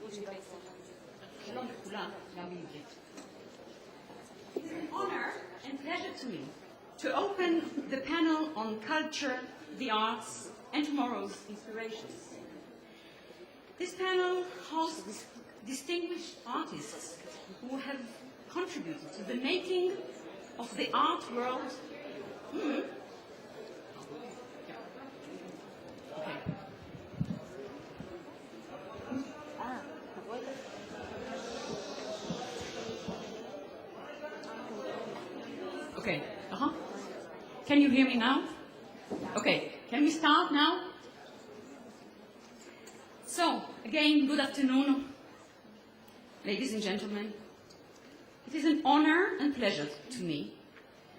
It is an honor and pleasure to me to open the panel on culture, the arts, and tomorrow's inspirations. This panel hosts distinguished artists who have contributed to the making of the art world. Okay. Can you hear me now? Okay. Can we start now? So, again, good afternoon, ladies and gentlemen. It is an honor and pleasure to me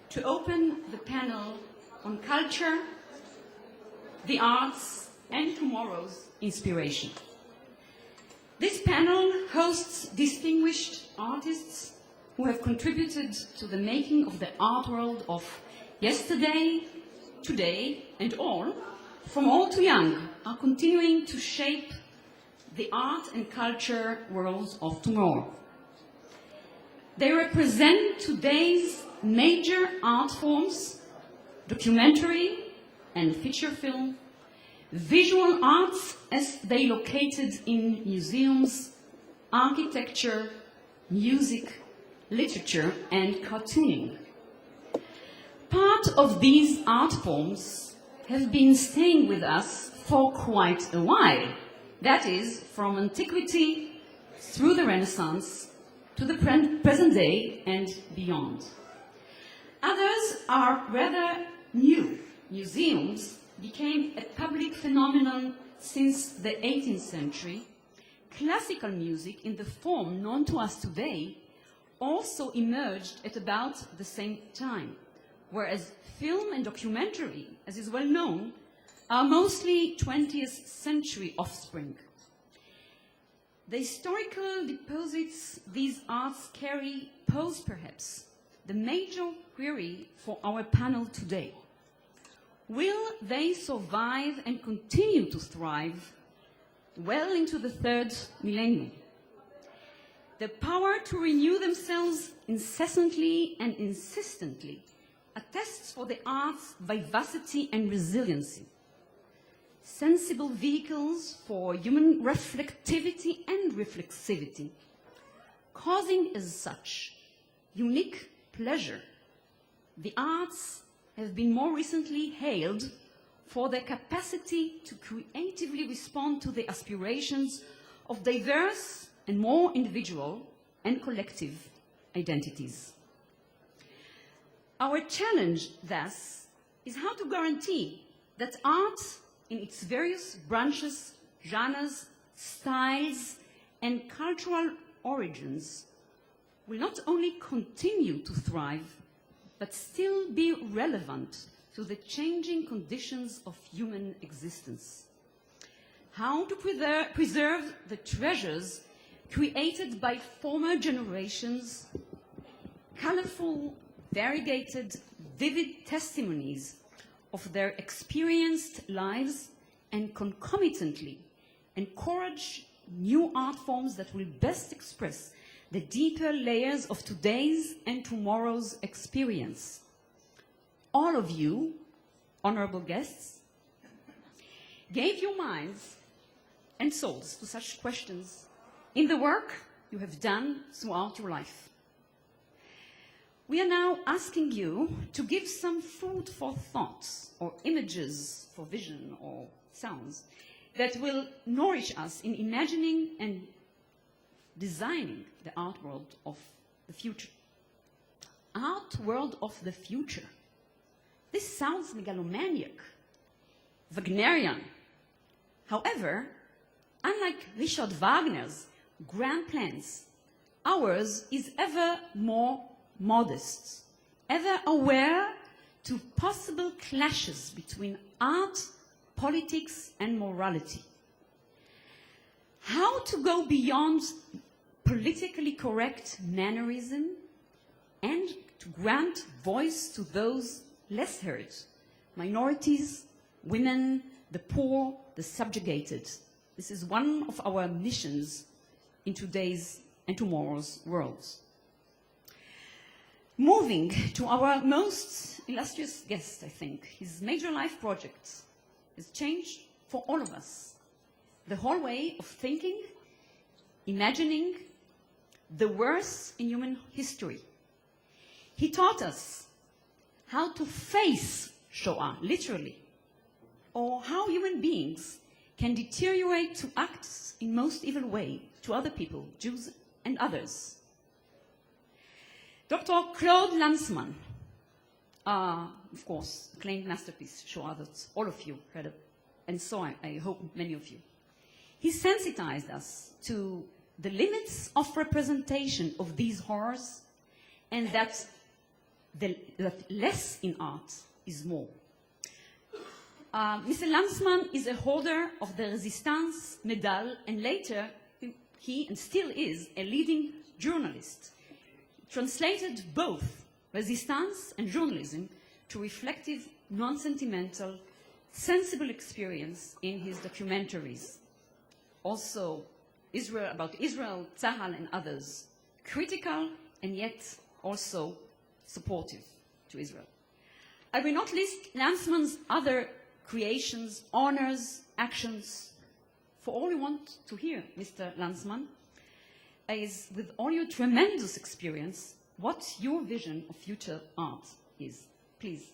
to open the panel on culture, the arts, and tomorrow's inspiration. This panel hosts distinguished artists who have contributed to the making of the art world of yesterday, today, and all, from old to young, are continuing to shape the art and culture worlds of tomorrow. They represent today's major art forms: documentary and feature film, visual arts as they located in museums, architecture, music, literature, and cartooning. Part of these art forms have been staying with us for quite a while. That is, from antiquity through the Renaissance to the present day and beyond. Others are rather new. Museums became a public phenomenon since the 18th century. Classical music, in the form known to us today, also emerged at about the same time, whereas film and documentary, as is well known, are mostly 20th century offspring. The historical deposits these arts carry pose perhaps the major query for our panel today. Will they survive and continue to thrive well into the third millennium? The power to renew themselves incessantly and insistently attests for the arts' vivacity and resiliency. Sensible vehicles for human reflectivity and reflexivity, causing as such unique pleasure. The arts have been more recently hailed for their capacity to creatively respond to the aspirations of diverse and more individual and collective identities. Our challenge, thus, is how to guarantee that art in its various branches, genres, styles, and cultural origins will not only continue to thrive, but still be relevant to the changing conditions of human existence. How to preserve the treasures created by former generations, colorful, variegated, vivid testimonies of their experienced lives, and concomitantly encourage new art forms that will best express the deeper layers of today's and tomorrow's experience. All of you, honorable guests, gave your minds and souls to such questions in the work you have done throughout your life. We are now asking you to give some food for thoughts, or images for vision, or sounds that will nourish us in imagining and designing the art world of the future. Art world of the future. This sounds megalomaniac, Wagnerian. However, unlike Richard Wagner's grand plans, ours is ever more modest, ever aware to possible clashes between art, politics, and morality. How to go beyond politically correct mannerism and to grant voice to those less heard, minorities, women, the poor, the subjugated. This is one of our missions in today's and tomorrow's worlds. Moving to our most illustrious guest, I think, his major life project has changed for all of us the whole way of thinking, imagining the worst in human history. He taught us how to face Shoah, literally, or how human beings can deteriorate to act in most evil way to other people, Jews and others. Dr. Claude Lanzmann, of course, acclaimed masterpiece, Shoah, that all of you heard of, and so I hope many of you. He sensitized us to the limits of representation of these horrors, and that less in art is more. Mr. Lanzmann is a holder of the Resistance Medal, and later he, and still is, a leading journalist. He translated both resistance and journalism to reflective, non-sentimental, sensible experience in his documentaries. Also, about Israel, Tzahal, and others, critical and yet also supportive to Israel. I will not list Lanzmann's other creations, honors, actions. For all you want to hear, Mr. Lanzmann, is, with all your tremendous experience, what your vision of future art is. Please,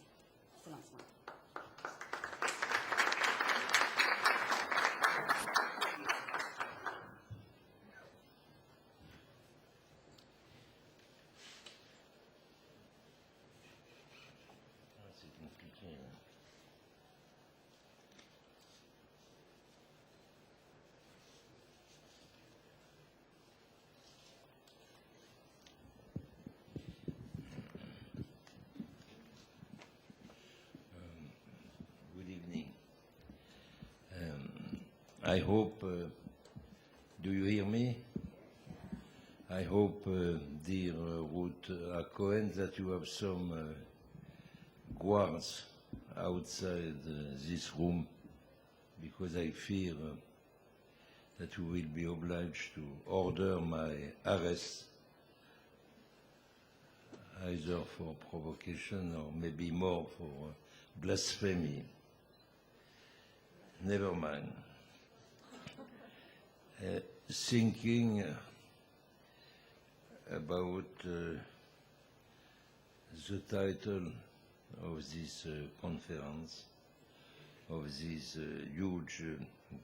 Mr. Lanzmann. I hope, do you hear me? I hope, dear Ruth Cohen, that you have some guards outside this room, because I fear that you will be obliged to order my arrest, either for provocation or maybe more for blasphemy. Never mind. Thinking about the title of this conference, of this huge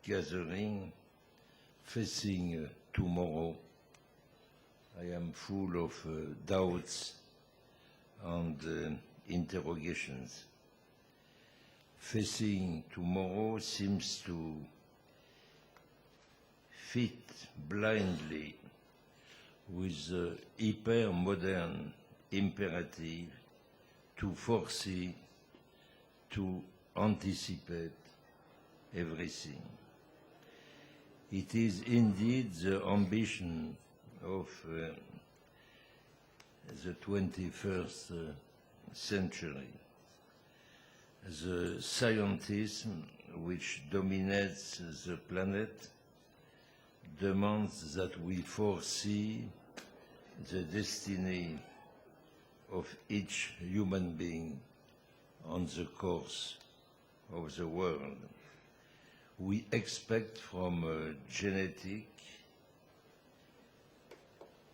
gathering, facing tomorrow, I am full of doubts and interrogations. Facing tomorrow seems to fit blindly with the hyper-modern imperative to foresee, to anticipate everything. It is indeed the ambition of the 21st century. The scientism which dominates the planet demands that we foresee the destiny of each human being on the course of the world. We expect from genetic,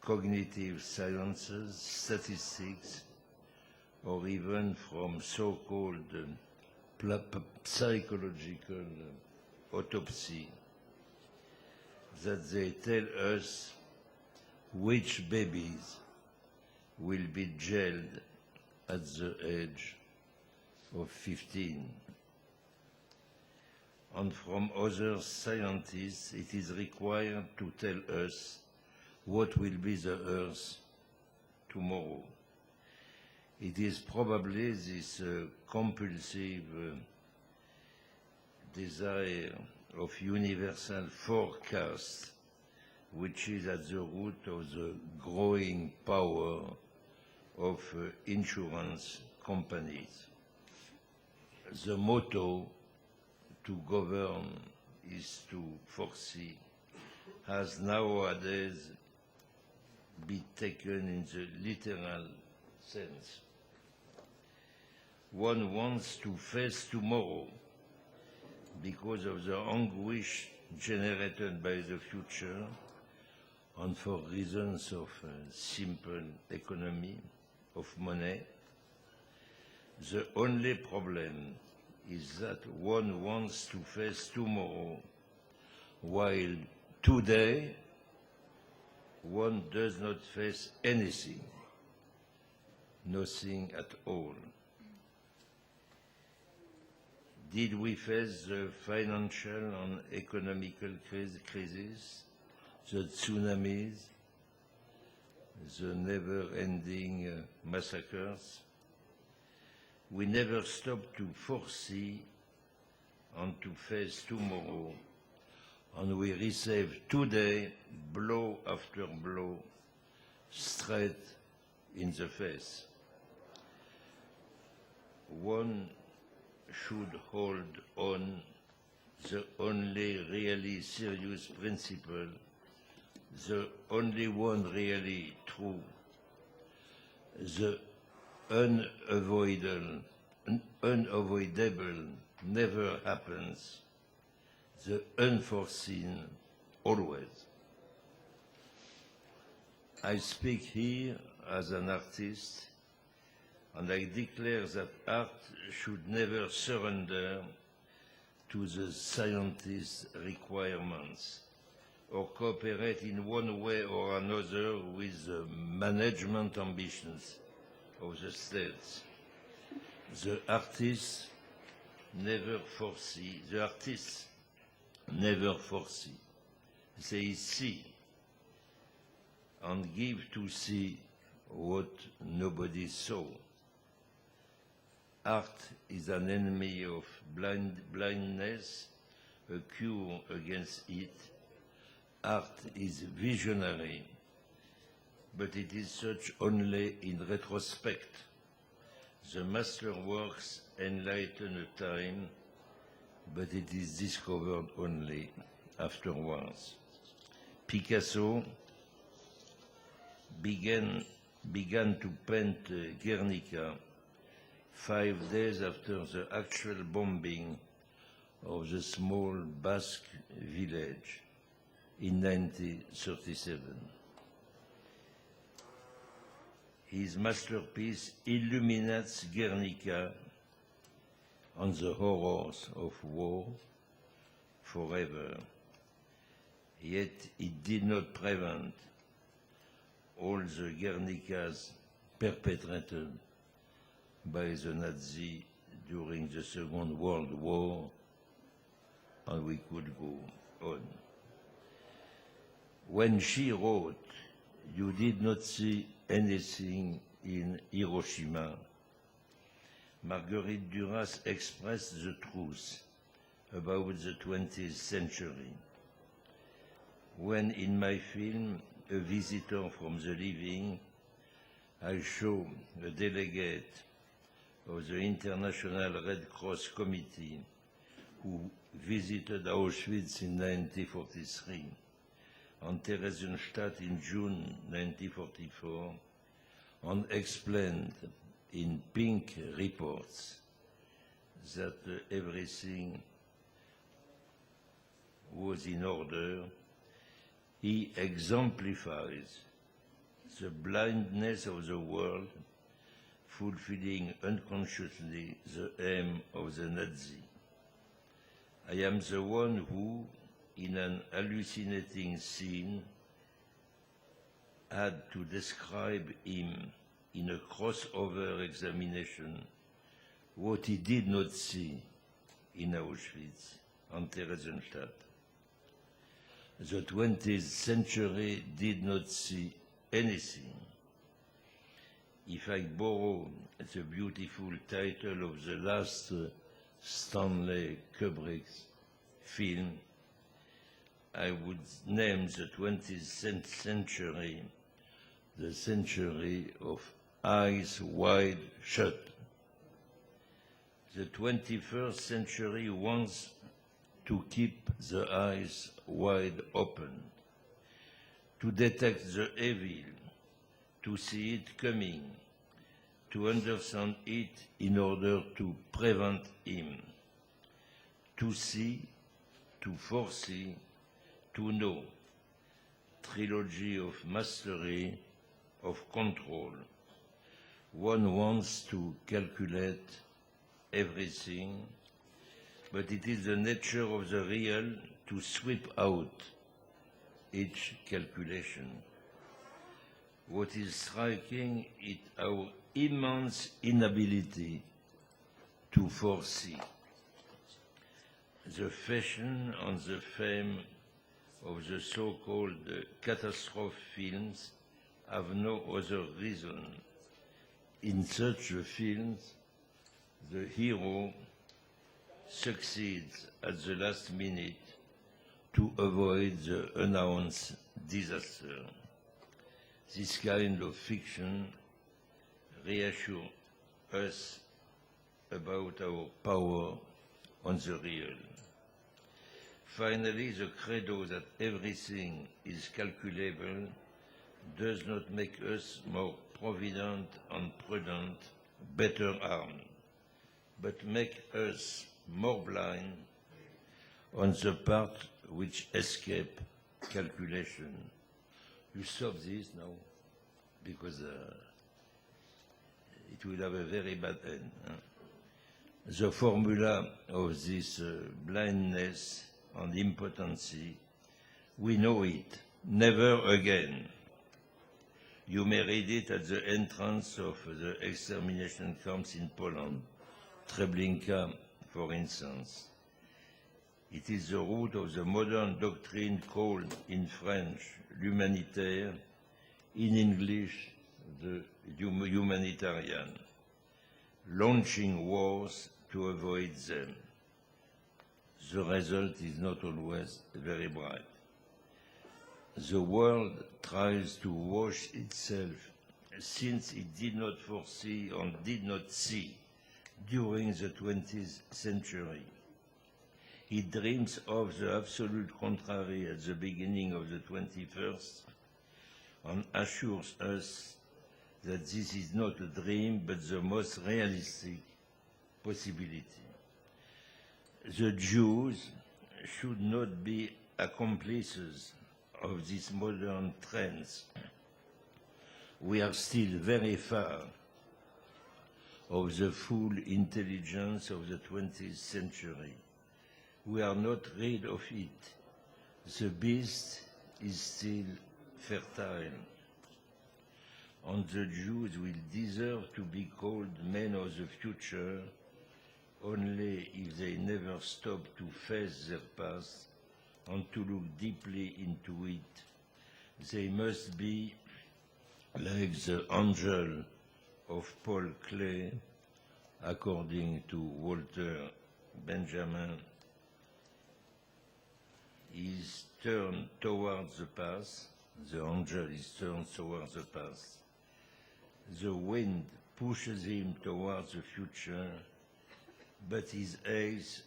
cognitive sciences, statistics, or even from so-called psychological autopsy, that they tell us which babies will be jailed at the age of 15. And from other scientists, it is required to tell us what will be the Earth tomorrow. It is probably this compulsive desire of universal forecast which is at the root of the growing power of insurance companies. The motto to govern is to foresee, has nowadays been taken in the literal sense. One wants to face tomorrow because of the anguish generated by the future and for reasons of simple economy, of money. The only problem is that one wants to face tomorrow, while today one does not face anything, nothing at all. Did we face the financial and economical crisis, the tsunamis, the never-ending massacres? We never stop to foresee and to face tomorrow, and we receive today blow after blow straight in the face. One should hold on the only really serious principle, the only one really true, the unavoidable never happens, the unforeseen always. I speak here as an artist, and I declare that art should never surrender to the scientists' requirements or cooperate in one way or another with the management ambitions of the states. The artists never foresee. They see and give to see what nobody saw. Art is an enemy of blindness, a cure against it. Art is visionary, but it is such only in retrospect. The masterworks enlighten a time, but it is discovered only afterwards. Picasso began to paint Guernica 5 days after the actual bombing of the small Basque village in 1937. His masterpiece illuminates Guernica and the horrors of war forever. Yet it did not prevent all the Guernicas perpetrated by the Nazis during the Second World War, and we could go on. When she wrote, "You did not see anything in Hiroshima," Marguerite Duras expressed the truth about the 20th century. When in my film, A Visitor from the Living, I show a delegate of the International Red Cross Committee who visited Auschwitz in 1943 and Theresienstadt in June 1944, and explained in pink reports that everything was in order, he exemplifies the blindness of the world, fulfilling unconsciously the aim of the Nazi. I am the one who, in an hallucinating scene, had to describe him in a crossover examination what he did not see in Auschwitz and Theresienstadt. The 20th century did not see anything. If I borrow the beautiful title of the last Stanley Kubrick's film, I would name the 20th century the century of eyes wide shut. The 21st century wants to keep the eyes wide open. to detect the evil, to see it coming, to understand it in order to prevent him, to see, to foresee, to know. Trilogy of mastery, of control. One wants to calculate everything, but it is the nature of the real to sweep out each calculation. What is striking is our immense inability to foresee. The fashion and the fame of the so-called catastrophe films have no other reason. In such films, the hero succeeds at the last minute to avoid the announced disaster. This kind of fiction reassures us about our power on the real. Finally, the credo that everything is calculable does not make us more provident and prudent, better armed, but make us more blind on the part which escape calculation. You stop this now, because it will have a very bad end. The formula of this blindness and impotency, we know it, never again. You may read it at the entrance of the extermination camps in Poland, Treblinka, for instance. It is the root of the modern doctrine called in French l'humanitaire, in English the humanitarian, launching wars to avoid them. The result is not always very bright. The world tries to wash itself since it did not foresee and did not see during the 20th century. It dreams of the absolute contrary at the beginning of the 21st and assures us that this is not a dream but the most realistic possibility. The Jews should not be accomplices of these modern trends. We are still very far of the full intelligence of the 20th century. We are not rid of it. The beast is still fertile. And the Jews will deserve to be called men of the future only if they never stop to face their past and to look deeply into it. They must be like the angel of Paul Klee, according to Walter Benjamin. He is turned towards the past. The angel is turned towards the past. The wind pushes him towards the future, but his eyes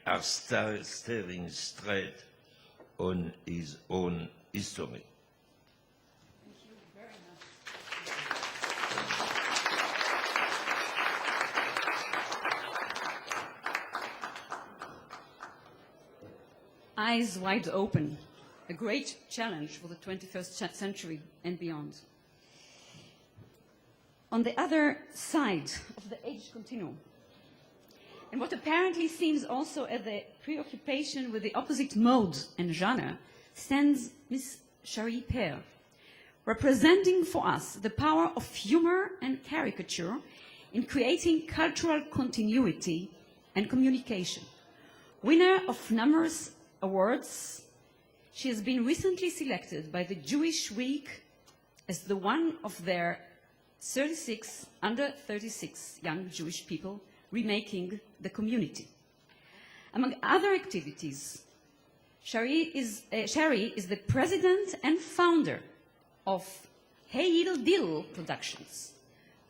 are staring straight on his own history. Thank you very much. Eyes wide open, a great challenge for the 21st century and beyond. On the other side of the age continuum, and what apparently seems also at the preoccupation with the opposite mode and genre, stands Miss Shari Peer, representing for us the power of humor and caricature in creating cultural continuity and communication. Winner of numerous awards, she has been recently selected by the Jewish Week as the one of their 36 under 36 young Jewish people remaking the community. Among other activities, Shari is the president and founder of Hey Yidel Diddle Productions,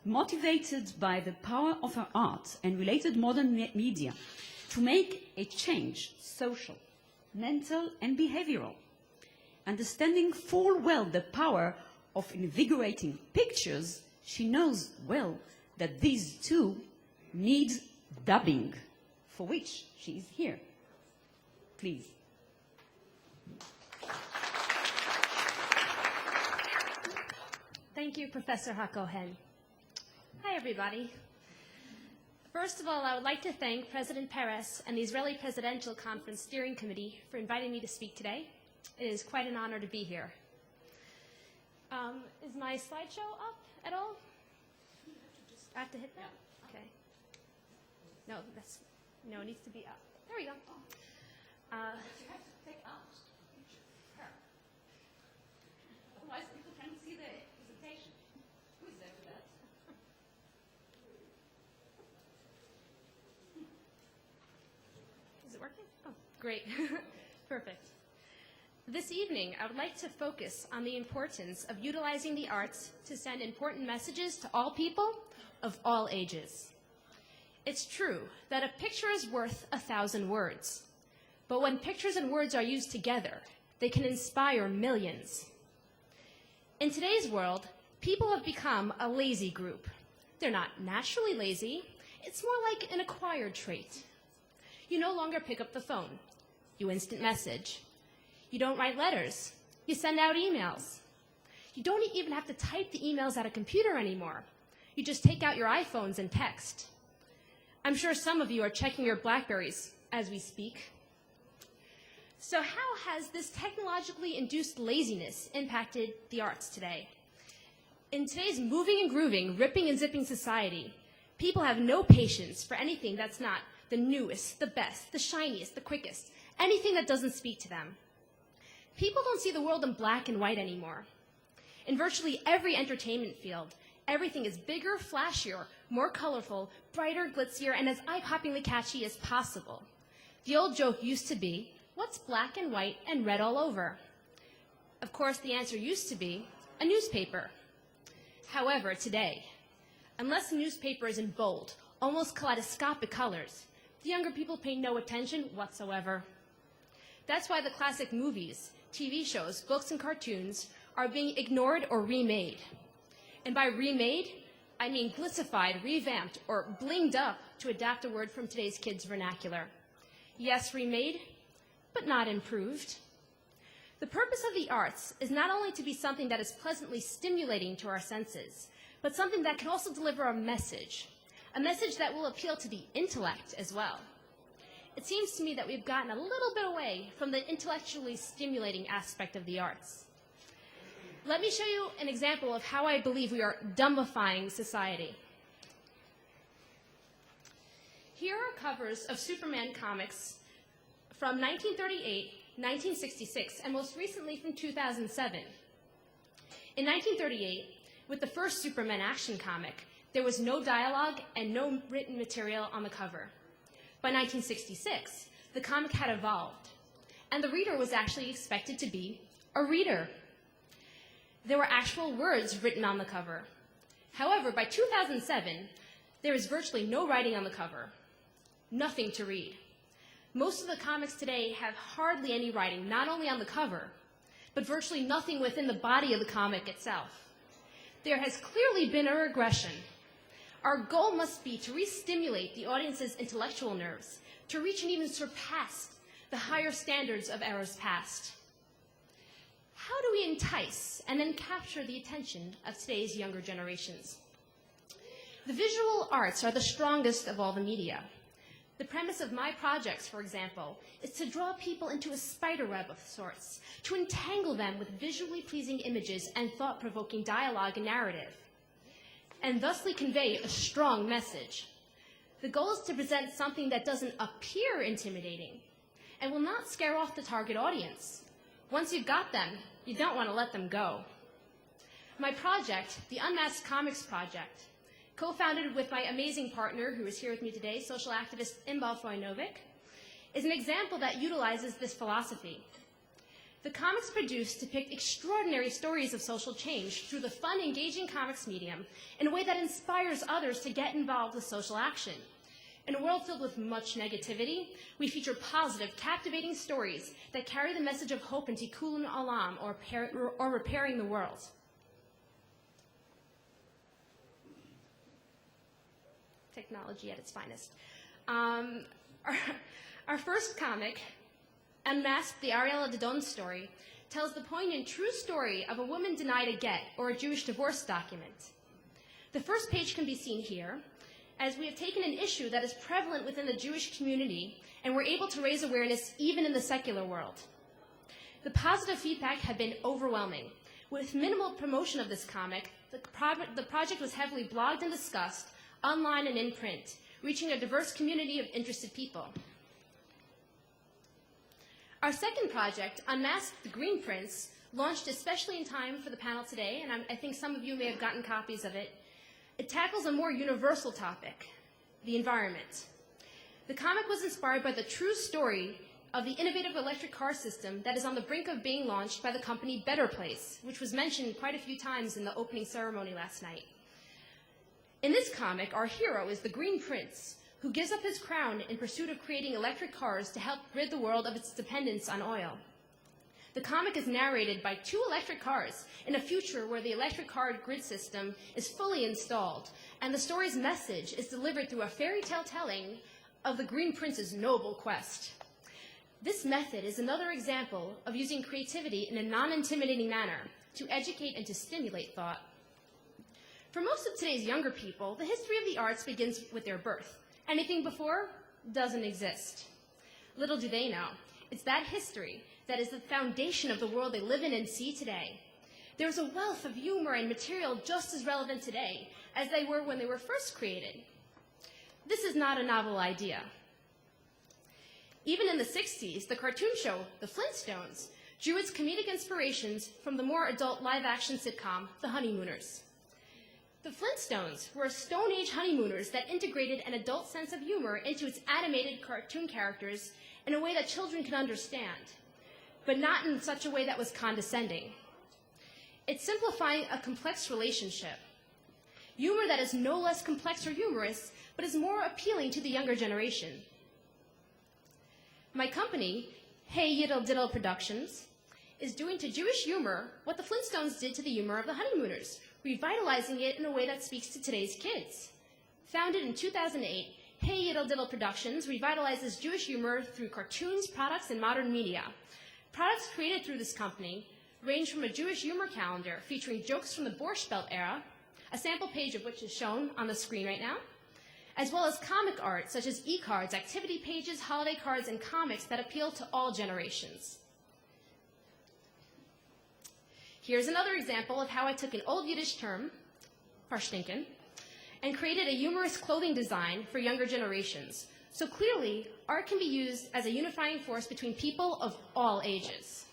motivated by the power of her art and related modern media to make a change, social, mental and behavioral. understanding full well the power of invigorating pictures, she knows well that these two need dubbing, for which she is here. Please. Thank you, Professor Hakohen. Hi, everybody. First of all, I would like to thank President Peres and the Israeli Presidential Conference Steering Committee for inviting me to speak today. It is quite an honor to be here. Is my slideshow up at all? I have to hit that? Okay. No, it needs to be up. There we go. You have to take out the picture. Otherwise, people can't see the presentation. Who is there for that? Is it working? Oh, great. Perfect. This evening, I would like to focus on the importance of utilizing the arts to send important messages to all people of all ages. It's true that a picture is worth 1,000 words, but when pictures and words are used together, they can inspire millions. In today's world, people have become a lazy group. They're not naturally lazy. It's more like an acquired trait. You no longer pick up the phone. You instant message. You don't write letters. You send out emails. You don't even have to type the emails at a computer anymore. You just take out your iPhones and text. I'm sure some of you are checking your BlackBerries as we speak. So how has this technologically induced laziness impacted the arts today? In today's moving and grooving, ripping and zipping society, people have no patience for anything that's not the newest, the best, the shiniest, the quickest, anything that doesn't speak to them. People don't see the world in black and white anymore. In virtually every entertainment field, everything is bigger, flashier, more colorful, brighter, glitzier, and as eye-poppingly catchy as possible. The old joke used to be, what's black and white and red all over? Of course, the answer used to be a newspaper. However, today, unless the newspaper is in bold, almost kaleidoscopic colors, the younger people pay no attention whatsoever. That's why the classic movies, TV shows, books, and cartoons are being ignored or remade. And by remade, I mean glitzified, revamped, or blinged up, to adapt a word from today's kids' vernacular. Yes, remade, but not improved. The purpose of the arts is not only to be something that is pleasantly stimulating to our senses, but something that can also deliver a message that will appeal to the intellect as well. It seems to me that we've gotten a little bit away from the intellectually stimulating aspect of the arts. Let me show you an example of how I believe we are dumbifying society. Here are covers of Superman comics from 1938, 1966, and most recently from 2007. In 1938, with the first Superman action comic, there was no dialogue and no written material on the cover. By 1966, the comic had evolved, and the reader was actually expected to be a reader. There were actual words written on the cover. However, by 2007, there is virtually no writing on the cover, nothing to read. Most of the comics today have hardly any writing, not only on the cover, but virtually nothing within the body of the comic itself. There has clearly been a regression. Our goal must be to re-stimulate the audience's intellectual nerves, to reach and even surpass the higher standards of eras past. How do we entice and then capture the attention of today's younger generations? The visual arts are the strongest of all the media. The premise of my projects, for example, is to draw people into a spider web of sorts, to entangle them with visually pleasing images and thought-provoking dialogue and narrative, and thusly convey a strong message. The goal is to present something that doesn't appear intimidating and will not scare off the target audience. Once you've got them, you don't want to let them go. My project, the Unmasked Comics Project, co-founded with my amazing partner who is here with me today, social activist Imbal Fojnovic, is an example that utilizes this philosophy. The comics produced depict extraordinary stories of social change through the fun, engaging comics medium in a way that inspires others to get involved with social action. In a world filled with much negativity, we feature positive, captivating stories that carry the message of hope and tikkun olam, or repairing the world. Technology at its finest. Our first comic, Unmasked, the Ariella Dodon story, tells the poignant true story of a woman denied a get, or a Jewish divorce document. The first page can be seen here, as we have taken an issue that is prevalent within the Jewish community, and we're able to raise awareness even in the secular world. The positive feedback had been overwhelming. With minimal promotion of this comic, the project was heavily blogged and discussed, online and in print, reaching a diverse community of interested people. Our second project, Unmasked, the Green Prince, launched especially in time for the panel today, and I think some of you may have gotten copies of it. It tackles a more universal topic, the environment. The comic was inspired by the true story of the innovative electric car system that is on the brink of being launched by the company Better Place, which was mentioned quite a few times in the opening ceremony last night. In this comic, our hero is the Green Prince, who gives up his crown in pursuit of creating electric cars to help rid the world of its dependence on oil. The comic is narrated by 2 electric cars in a future where the electric car grid system is fully installed, and the story's message is delivered through a fairy tale telling of the Green Prince's noble quest. This method is another example of using creativity in a non-intimidating manner to educate and to stimulate thought. For most of today's younger people, the history of the arts begins with their birth. Anything before doesn't exist. Little do they know, it's that history that is the foundation of the world they live in and see today. There's a wealth of humor and material just as relevant today as they were when they were first created. This is not a novel idea. Even in the 60s, the cartoon show, The Flintstones, drew its comedic inspirations from the more adult live-action sitcom, The Honeymooners. The Flintstones were Stone Age honeymooners that integrated an adult sense of humor into its animated cartoon characters in a way that children could understand, but not in such a way that was condescending. It's simplifying a complex relationship. Humor that is no less complex or humorous, but is more appealing to the younger generation. My company, Hey Yiddle Diddle Productions, is doing to Jewish humor what the Flintstones did to the humor of the Honeymooners, revitalizing it in a way that speaks to today's kids. Founded in 2008, Hey Yiddle Diddle Productions revitalizes Jewish humor through cartoons, products, and modern media. Products created through this company range from a Jewish humor calendar featuring jokes from the Borscht Belt era, a sample page of which is shown on the screen right now, as well as comic art such as e-cards, activity pages, holiday cards, and comics that appeal to all generations. Here's another example of how I took an old Yiddish term, Parstinken, and created a humorous clothing design for younger generations. So clearly, art can be used as a unifying force between people of all ages.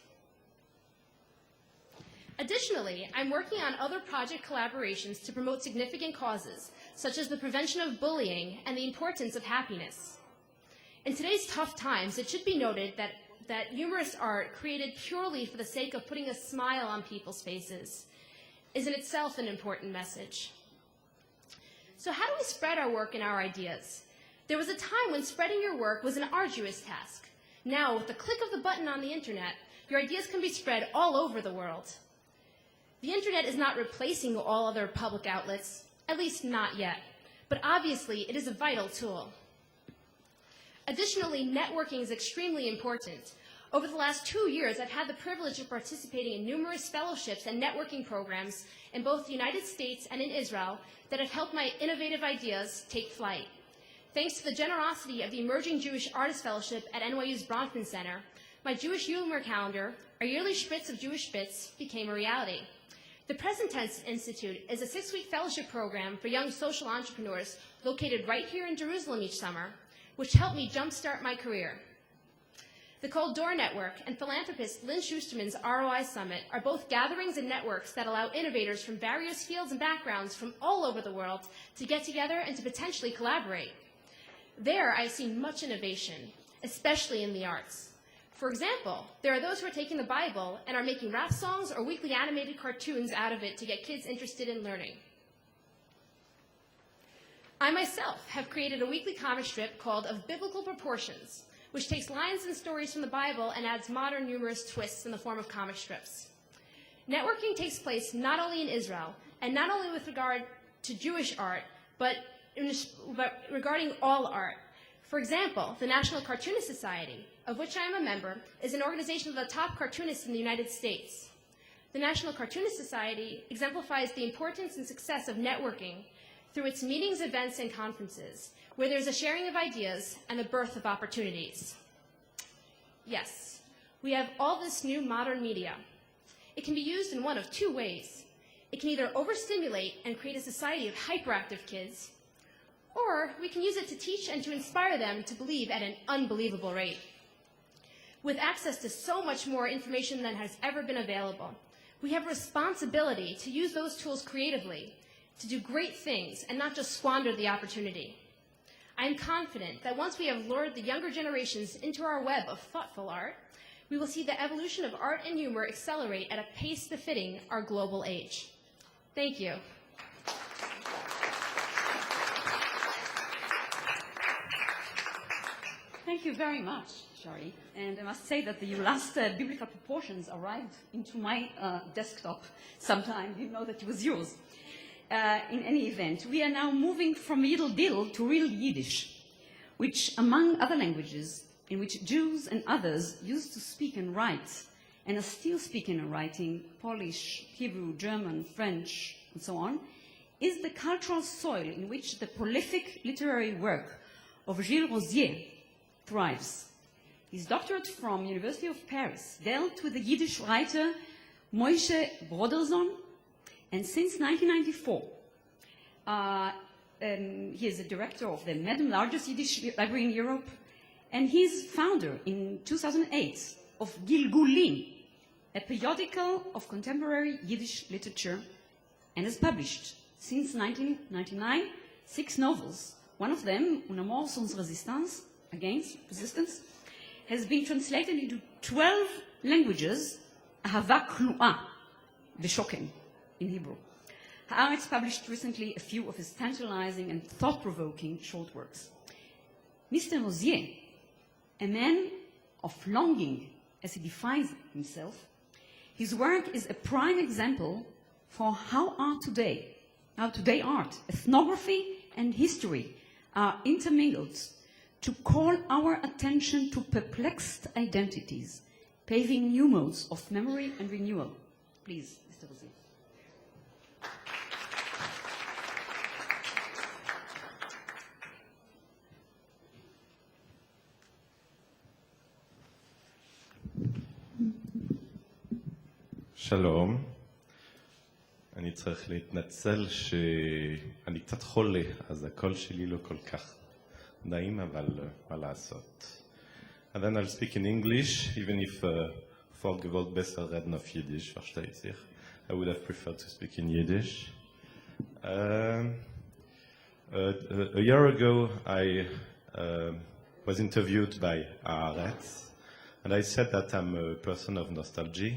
Additionally, I'm working on other project collaborations to promote significant causes, such as the prevention of bullying and the importance of happiness. In today's tough times, it should be noted that humorous art created purely for the sake of putting a smile on people's faces is in itself an important message. So how do we spread our work and our ideas? There was a time when spreading your work was an arduous task. Now, with the click of the button on the internet, your ideas can be spread all over the world. The internet is not replacing all other public outlets, at least not yet, but obviously it is a vital tool. Additionally, networking is extremely important. Over the last 2 years, I've had the privilege of participating in numerous fellowships and networking programs in both the United States and in Israel that have helped my innovative ideas take flight. Thanks to the generosity of the Emerging Jewish Artist Fellowship at NYU's Bronfman Center, my Jewish humor calendar, a yearly spritz of Jewish bits, became a reality. The Present Tense Institute is a 6-week fellowship program for young social entrepreneurs located right here in Jerusalem each summer, which helped me jumpstart my career. The Cold Door Network and philanthropist Lynn Schusterman's ROI Summit are both gatherings and networks that allow innovators from various fields and backgrounds from all over the world to get together and to potentially collaborate. There, I've seen much innovation, especially in the arts. For example, there are those who are taking the Bible and are making rap songs or weekly animated cartoons out of it to get kids interested in learning. I myself have created a weekly comic strip called Of Biblical Proportions, which takes lines and stories from the Bible and adds modern humorous twists in the form of comic strips. Networking takes place not only in Israel, and not only with regard to Jewish art, but regarding all art. For example, the National Cartoonist Society, of which I am a member, is an organization of the top cartoonists in the United States. The National Cartoonist Society exemplifies the importance and success of networking through its meetings, events, and conferences, where there's a sharing of ideas and the birth of opportunities. Yes, we have all this new modern media. It can be used in one of two ways. It can either overstimulate and create a society of hyperactive kids, or we can use it to teach and to inspire them to believe at an unbelievable rate. With access to so much more information than has ever been available, we have a responsibility to use those tools creatively, to do great things and not just squander the opportunity. I am confident that once we have lured the younger generations into our web of thoughtful art, we will see the evolution of art and humor accelerate at a pace befitting our global age. Thank you. Thank you very much, Shari. And I must say that the last biblical proportions arrived into my desktop sometime. Didn't know that it was yours. In any event, we are now moving from Yidel Dill to real Yiddish, which, among other languages in which Jews and others used to speak and write, and are still speaking and writing, Polish, Hebrew, German, French, and so on, is the cultural soil in which the prolific literary work of Gilles Rosier thrives. His doctorate from University of Paris dealt with the Yiddish writer Moshe Broderson, and since 1994, he is the director of the largest Yiddish library in Europe, and he is founder in 2008 of Gilgulim, a periodical of contemporary Yiddish literature, and has published since 1999 6 novels. One of them, Un amour sans résistance, against resistance, has been translated into 12 languages, Ahava Klu'a, Veshoken, in Hebrew. Haaretz published recently a few of his tantalizing and thought-provoking short works. Mr. Rosier, a man of longing, as he defines himself, his work is a prime example for how today art, ethnography, and history are intermingled to call our attention to perplexed identities, paving new modes of memory and renewal. Please, Mr. Rosier. שלום, אני צריך להתנצל שאני קצת חולה, אז הקול שלי לא כל כך נעים, אבל מה לעשות. And then I'll speak in English, even if vorgewollt besser reden auf Yiddish, versteht sich. I would have preferred to speak in Yiddish. A year ago, I was interviewed by Haaretz, and I said that I'm a person of nostalgia.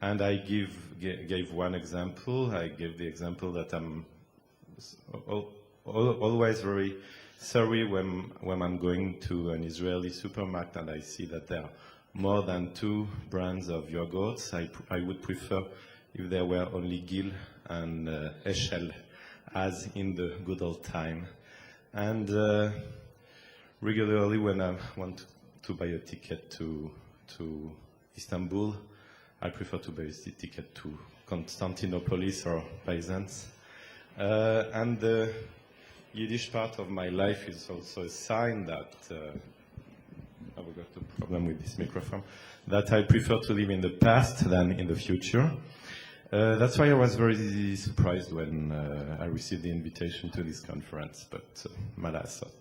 And I gave one example. I gave the example that I'm always very sorry when I'm going to an Israeli supermarket and I see that there are more than 2 brands of yogurts. I would prefer if there were only Gil and Eshel, as in the good old time. And regularly when I want to buy a ticket to Istanbul, I prefer to buy a ticket to Constantinopolis or Byzance. And the Yiddish part of my life is also a sign that, I've got a problem with this microphone, that I prefer to live in the past than in the future. That's why I was very surprised when I received the invitation to this conference, but malasot.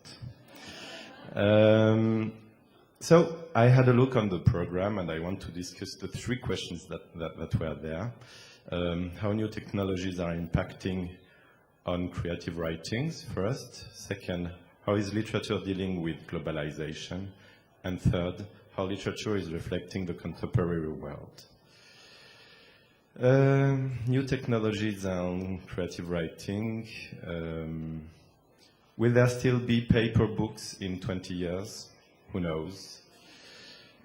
So I had a look on the program and I want to discuss the 3 questions that were there. How new technologies are impacting on creative writings, first. Second, how is literature dealing with globalization? And third, how literature is reflecting the contemporary world. New technologies and creative writing. Will there still be paper books in 20 years? Who knows?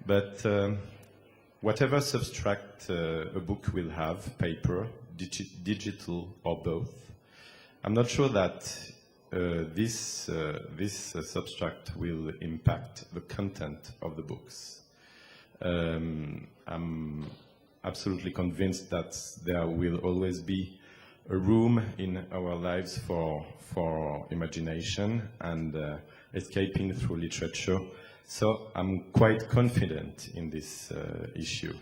But whatever substract a book will have, paper, digital, or both, I'm not sure that this substract will impact the content of the books. I'm absolutely convinced that there will always be a room in our lives for imagination and escaping through literature. So I'm quite confident in this issue.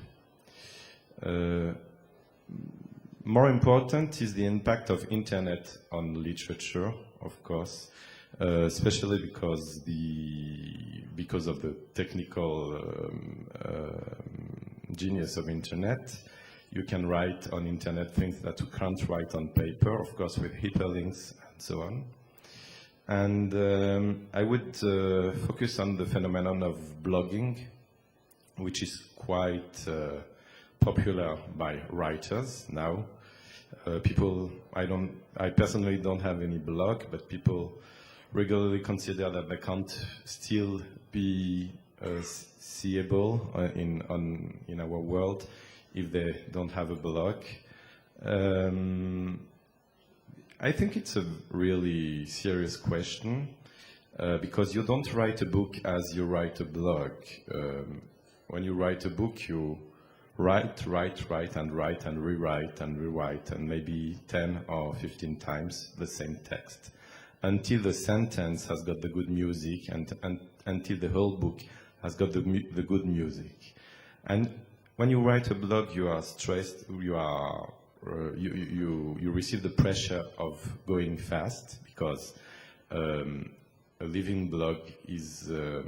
More important is the impact of internet on literature, of course, especially because of the technical genius of internet. You can write on internet things that you can't write on paper, of course, with hyperlinks and so on. And I would focus on the phenomenon of blogging, which is quite popular by writers now. I personally don't have any blog, but people regularly consider that they can't still be seeable in our world if they don't have a blog. I think it's a really serious question because you don't write a book as you write a blog. When you write a book, you write and rewrite and maybe 10 or 15 times the same text until the sentence has got the good music and until the whole book has got the good music. And when you write a blog, you are stressed, you receive the pressure of going fast because a living blog is a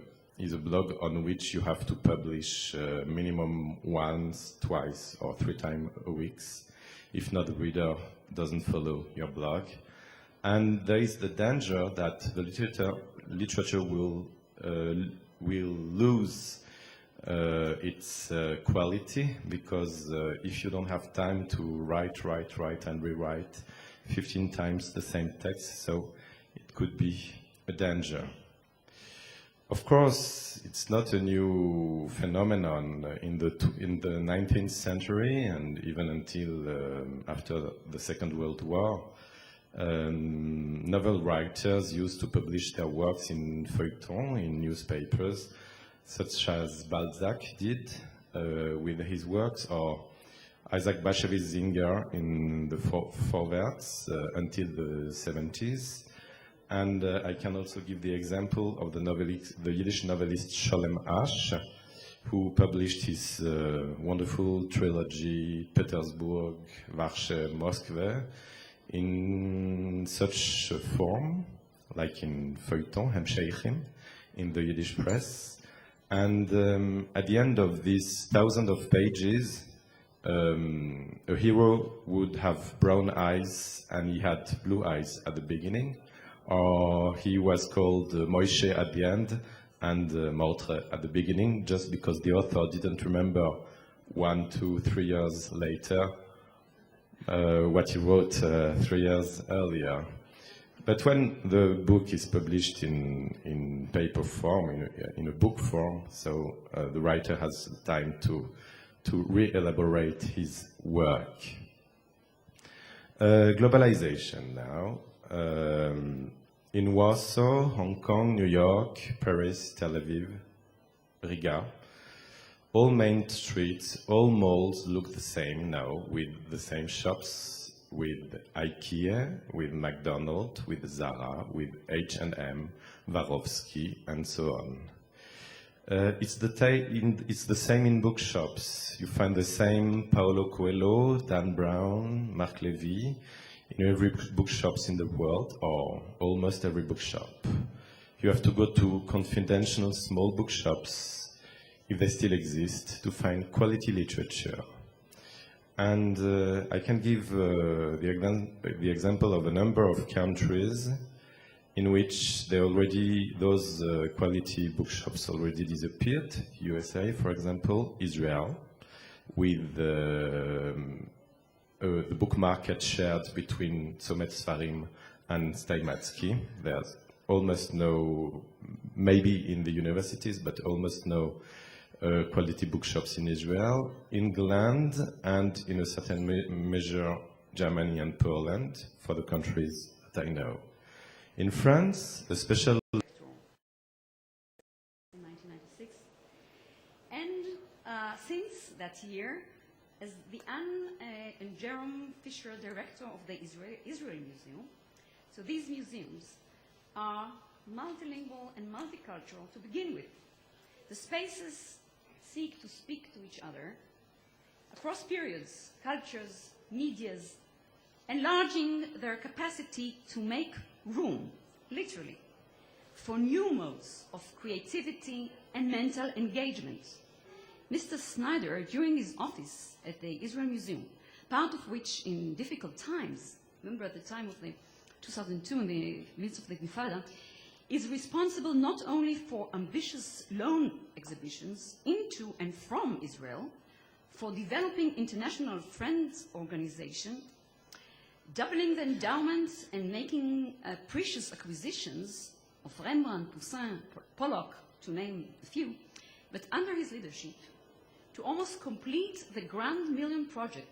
blog on which you have to publish minimum once, twice, or 3 times a week. If not, the reader doesn't follow your blog. And there is the danger that the literature will lose its quality because if you don't have time to write and rewrite 15 times the same text, so it could be a danger. Of course, it's not a new phenomenon in the 19th century and even until after the Second World War. Novel writers used to publish their works in feuilleton, in newspapers, such as Balzac did with his works, or Isaac Bashevis Singer in the Vorwärts until the 70s. And I can also give the example of the Yiddish novelist Sholem Asch, who published his wonderful trilogy Petersburg, Warsaw, Moscow, in such a form, like in feuilleton, Hemsheichim, in the Yiddish press. And at the end of these thousands of pages, a hero would have brown eyes and he had blue eyes at the beginning, or he was called Moishe at the end and Mordre at the beginning, just because the author didn't remember 1, 2, 3 years later what he wrote 3 years earlier. But when the book is published in paper form, in a book form, so the writer has time to re-elaborate his work. Globalization now. In Warsaw, Hong Kong, New York, Paris, Tel Aviv, Riga, all main streets, all malls look the same now, with the same shops, with IKEA, with McDonald's, with Zara, with H&M, Swarovski, and so on. It's the same in bookshops. You find the same Paulo Coelho, Dan Brown, Marc Levy, in every bookshops in the world, or almost every bookshop. You have to go to confidential small bookshops, if they still exist, to find quality literature. And I can give the example of a number of countries in which those quality bookshops already disappeared. USA, for example, Israel, with the book market shared between Somet Sfarim and Steinmatzky. There's almost no, maybe in the universities, but almost no quality bookshops in Israel, England, and in a certain measure, Germany and Poland, for the countries that I know. In France, a special... In 1996. And since that year, as the Anne and Jerome Fisher director of the Israel Museum, so these museums are multilingual and multicultural to begin with. The spaces seek to speak to each other across periods, cultures, medias, enlarging their capacity to make room, literally, for new modes of creativity and mental engagement. Mr. Snyder, during his office at the Israel Museum, part of which in difficult times, remember at the time of the 2002 in the midst of the Intifada, is responsible not only for ambitious loan exhibitions into and from Israel, for developing international friends organization, doubling the endowments and making precious acquisitions of Rembrandt, Poussin, Pollock, to name a few, but under his leadership, to almost complete the grand 20 million project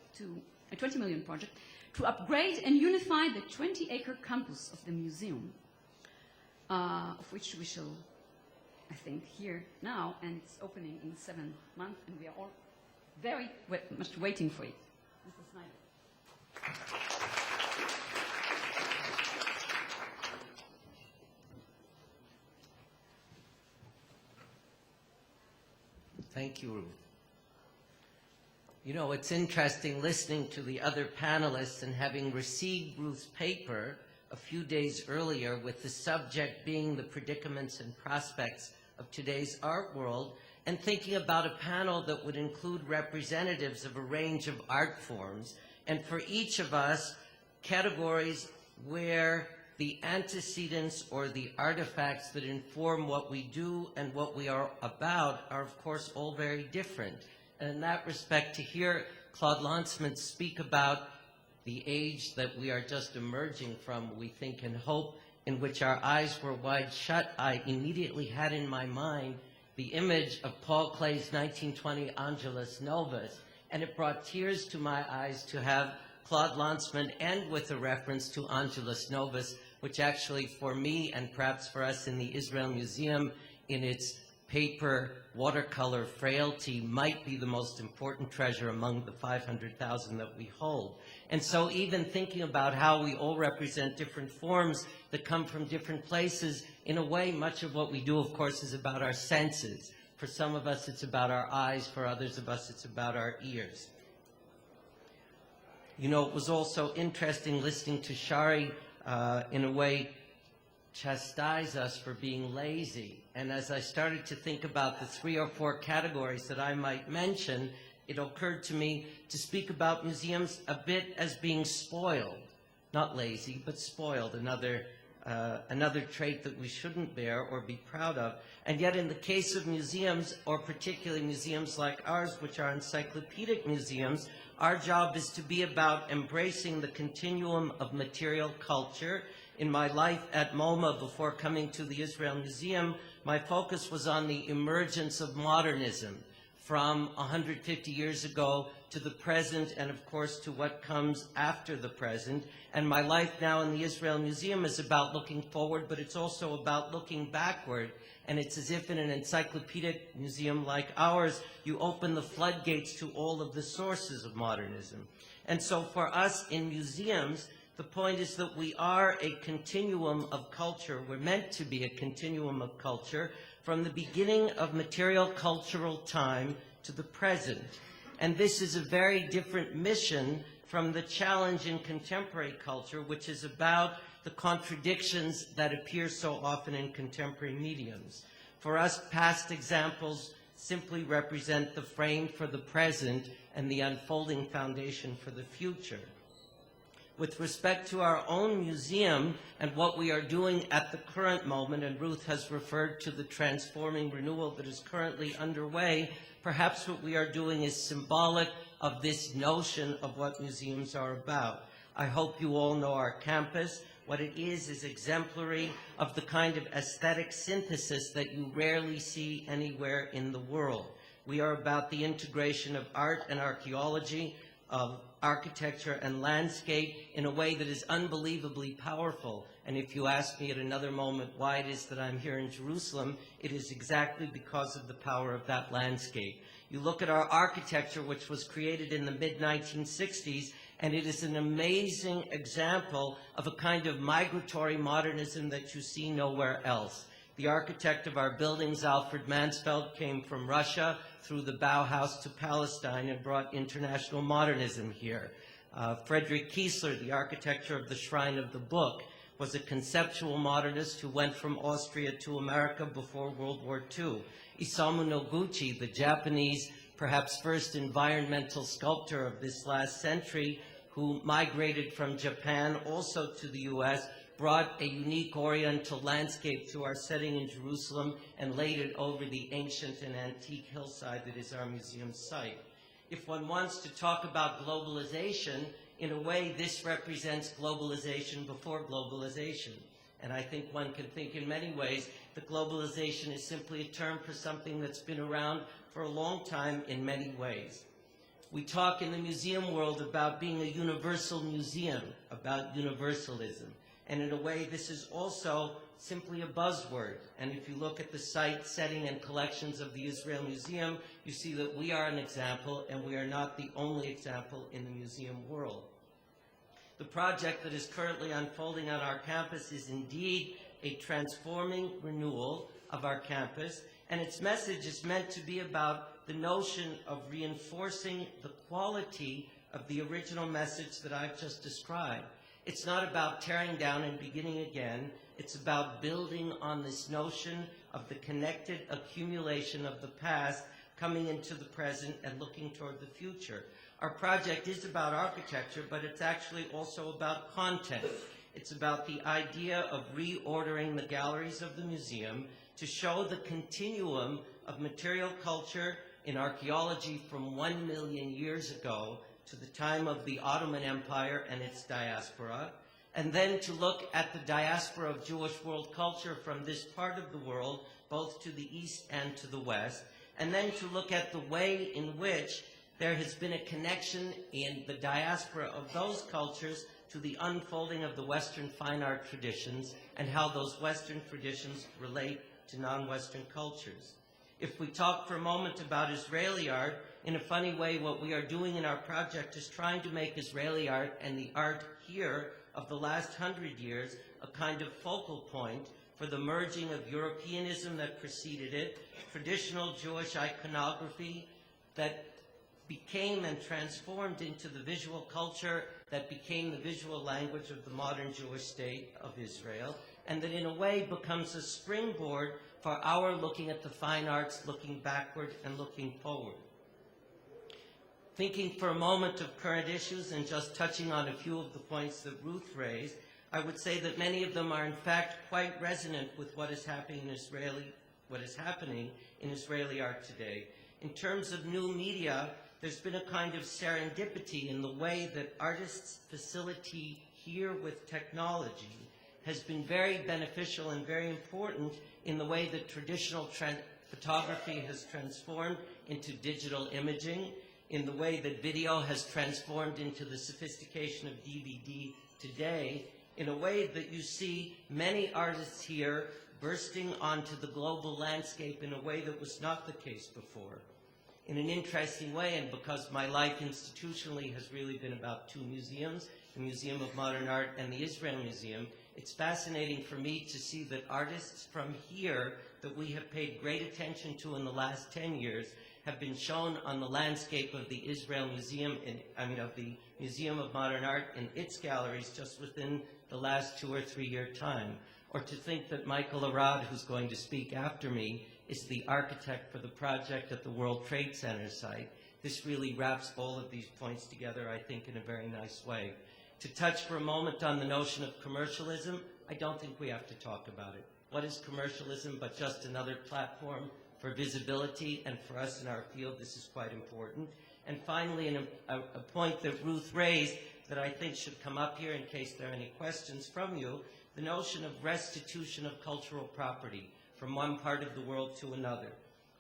to upgrade and unify the 20-acre campus of the museum, of which we shall, I think, hear now, and it's opening in 7 months, and we are all very much waiting for it. Mr. Snyder. Thank you, Ruth. You know, it's interesting listening to the other panelists and having received Ruth's paper a few days earlier with the subject being the predicaments and prospects of today's art world, and thinking about a panel that would include representatives of a range of art forms, and for each of us, categories where the antecedents or the artifacts that inform what we do and what we are about are, of course, all very different. And in that respect, to hear Claude Lanzmann speak about the age that we are just emerging from, we think and hope, in which our eyes were wide shut, I immediately had in my mind the image of Paul Klee's 1920 Angelus Novus, and it brought tears to my eyes to have Claude Lanzmann end with a reference to Angelus Novus, which actually for me and perhaps for us in the Israel Museum in its paper watercolor frailty might be the most important treasure among the 500,000 that we hold. And so even thinking about how we all represent different forms that come from different places, in a way, much of what we do, of course, is about our senses. For some of us, it's about our eyes. For others of us, it's about our ears. You know, it was also interesting listening to Shari, in a way, chastise us for being lazy. And as I started to think about the 3 or 4 categories that I might mention, it occurred to me to speak about museums a bit as being spoiled. Not lazy, but spoiled, another trait that we shouldn't bear or be proud of. And yet in the case of museums, or particularly museums like ours, which are encyclopedic museums, our job is to be about embracing the continuum of material culture. In my life at MoMA before coming to the Israel Museum, my focus was on the emergence of modernism from 150 years ago to the present, and of course to what comes after the present. And my life now in the Israel Museum is about looking forward, but it's also about looking backward. And it's as if in an encyclopedic museum like ours, you open the floodgates to all of the sources of modernism. And so for us in museums, the point is that we are a continuum of culture. We're meant to be a continuum of culture from the beginning of material cultural time to the present. And this is a very different mission from the challenge in contemporary culture, which is about the contradictions that appear so often in contemporary mediums. For us, past examples simply represent the frame for the present and the unfolding foundation for the future. With respect to our own museum and what we are doing at the current moment, and Ruth has referred to the transforming renewal that is currently underway, perhaps what we are doing is symbolic of this notion of what museums are about. I hope you all know our campus. What it is exemplary of the kind of aesthetic synthesis that you rarely see anywhere in the world. We are about the integration of art and archaeology, of architecture and landscape in a way that is unbelievably powerful. And if you ask me at another moment why it is that I'm here in Jerusalem, it is exactly because of the power of that landscape. You look at our architecture, which was created in the mid-1960s, and it is an amazing example of a kind of migratory modernism that you see nowhere else. The architect of our buildings, Alfred Mansfeld, came from Russia through the Bauhaus to Palestine and brought international modernism here. Friedrich Kiesler, the architecture of the Shrine of the Book, was a conceptual modernist who went from Austria to America before World War II. Isamu Noguchi, the Japanese, perhaps first environmental sculptor of this last century, who migrated from Japan also to the U.S., brought a unique Oriental landscape to our setting in Jerusalem and laid it over the ancient and antique hillside that is our museum site. If one wants to talk about globalization, in a way this represents globalization before globalization. And I think one can think in many ways that globalization is simply a term for something that's been around for a long time in many ways. We talk in the museum world about being a universal museum, about universalism. And in a way, this is also simply a buzzword. And if you look at the site, setting, and collections of the Israel Museum, you see that we are an example, and we are not the only example in the museum world. The project that is currently unfolding on our campus is indeed a transforming renewal of our campus, and its message is meant to be about the notion of reinforcing the quality of the original message that I've just described. It's not about tearing down and beginning again. It's about building on this notion of the connected accumulation of the past coming into the present and looking toward the future. Our project is about architecture, but it's actually also about content. It's about the idea of reordering the galleries of the museum to show the continuum of material culture in archaeology from 1 million years ago to the time of the Ottoman Empire and its diaspora, and then to look at the diaspora of Jewish world culture from this part of the world, both to the east and to the west, and then to look at the way in which there has been a connection in the diaspora of those cultures to the unfolding of the Western fine art traditions and how those Western traditions relate to non-Western cultures. If we talk for a moment about Israeli art, in a funny way, what we are doing in our project is trying to make Israeli art and the art here of the last 100 years a kind of focal point for the merging of Europeanism that preceded it, traditional Jewish iconography that became and transformed into the visual culture that became the visual language of the modern Jewish state of Israel, and that in a way becomes a springboard for our looking at the fine arts, looking backward and looking forward. Thinking for a moment of current issues and just touching on a few of the points that Ruth raised, I would say that many of them are in fact quite resonant with what is happening in Israeli art today. In terms of new media, there's been a kind of serendipity in the way that artists' facility here with technology has been very beneficial and very important in the way that traditional photography has transformed into digital imaging, in the way that video has transformed into the sophistication of DVD today, in a way that you see many artists here bursting onto the global landscape in a way that was not the case before. In an interesting way, and because my life institutionally has really been about two museums, the Museum of Modern Art and the Israel Museum, it's fascinating for me to see that artists from here that we have paid great attention to in the last 10 years have been shown on the landscape of the Israel Museum, of the Museum of Modern Art in its galleries just within the last 2 or 3 year time. Or to think that Michael Arad, who's going to speak after me, is the architect for the project at the World Trade Center site. This really wraps all of these points together, I think, in a very nice way. To touch for a moment on the notion of commercialism, I don't think we have to talk about it. What is commercialism but just another platform for visibility? And for us in our field, this is quite important. And finally, a point that Ruth raised, that I think should come up here in case there are any questions from you, the notion of restitution of cultural property from one part of the world to another.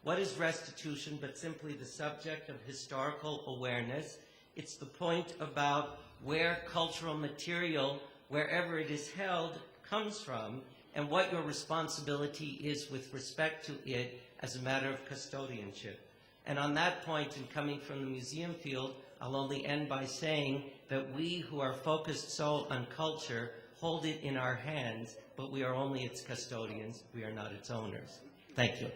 What is restitution but simply the subject of historical awareness? It's the point about where cultural material, wherever it is held, comes from, and what your responsibility is with respect to it as a matter of custodianship. And on that point, in coming from the museum field, I'll only end by saying that we who are focused so on culture hold it in our hands, but we are only its custodians, we are not its owners. Thank you.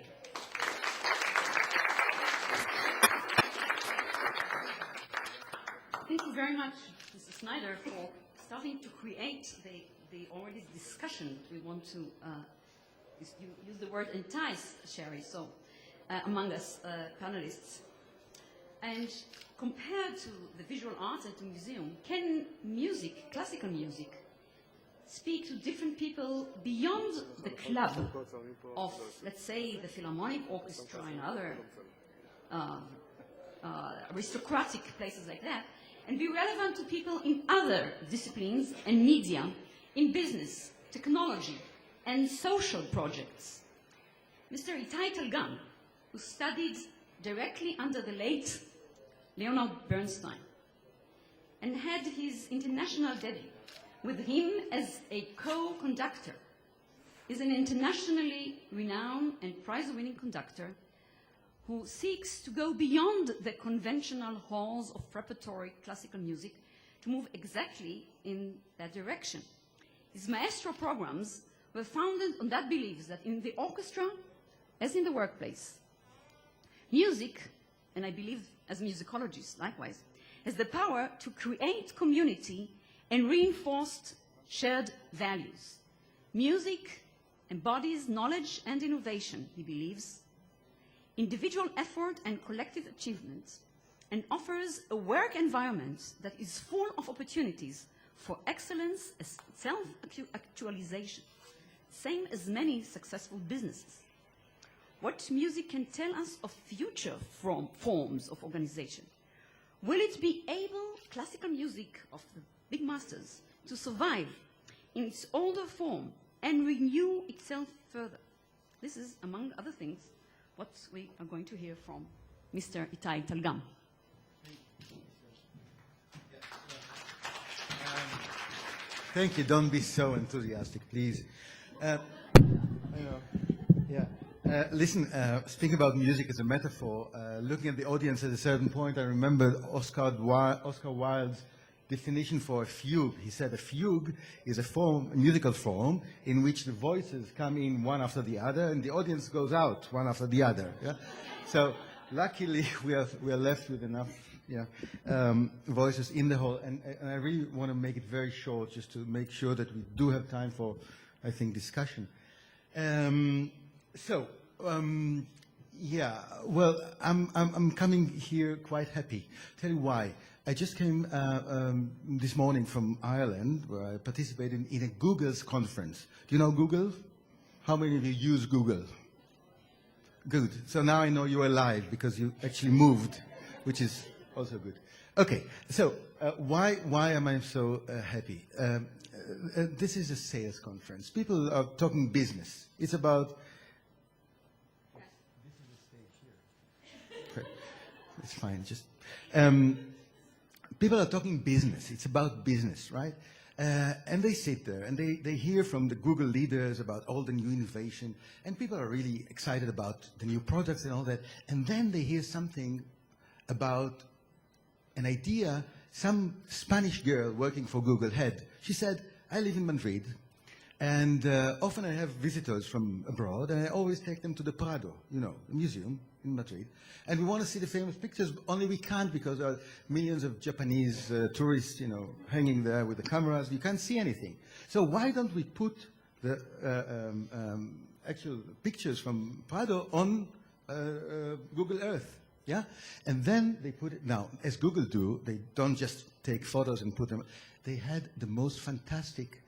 Thank you very much, Mr. Snyder, for starting to create the already discussion. We want to use the word entice, Sherry, so among us panelists. And compared to the visual arts at the museum, can music, classical music, speak to different people beyond the club of, let's say, the Philharmonic Orchestra and other aristocratic places like that, and be relevant to people in other disciplines and media, in business, technology, and social projects? Mr. Itai Talgam, who studied directly under the late Leonard Bernstein and had his international debut with him as a co-conductor, is an internationally renowned and prize-winning conductor who seeks to go beyond the conventional halls of preparatory classical music to move exactly in that direction. His maestro programs were founded on that belief that in the orchestra, as in the workplace, music, and I believe as musicologists likewise, has the power to create community and reinforce shared values. Music embodies knowledge and innovation, he believes, individual effort and collective achievement, and offers a work environment that is full of opportunities for excellence as self-actualization, same as many successful businesses. What music can tell us of future forms of organization? Will it be able, classical music of the big masters, to survive in its older form and renew itself further? This is, among other things, what we are going to hear from Mr. Itai Talgam. Thank you. Don't be so enthusiastic, please. Listen, speaking about music as a metaphor, looking at the audience at a certain point, I remember Oscar Wilde's definition for a fugue. He said a fugue is a musical form in which the voices come in one after the other and the audience goes out one after the other. Yeah? So luckily we are left with enough voices in the hall, and I really want to make it very short just to make sure that we do have time for, I think, discussion. Well, I'm coming here quite happy. Tell you why. I just came this morning from Ireland, where I participated in a Google's conference. Do you know Google? How many of you use Google? Good. So now I know you're alive because you actually moved, which is also good. Okay. So why am I so happy? This is a sales conference. People are talking business. It's about. This is the stage here. Okay. It's fine. Just. People are talking business. It's about business, right? And they sit there and they hear from the Google leaders about all the new innovation, and people are really excited about the new products and all that. And then they hear something about an idea some Spanish girl working for Google had. She said, I live in Madrid, and often I have visitors from abroad, and I always take them to the Prado, the museum in Madrid. And we want to see the famous pictures, only we can't because there are millions of Japanese tourists, hanging there with the cameras. You can't see anything. So why don't we put the actual pictures from Prado on Google Earth? Yeah? And then they put it, now, as Google do, they don't just take photos and put them, they had the most fantastic,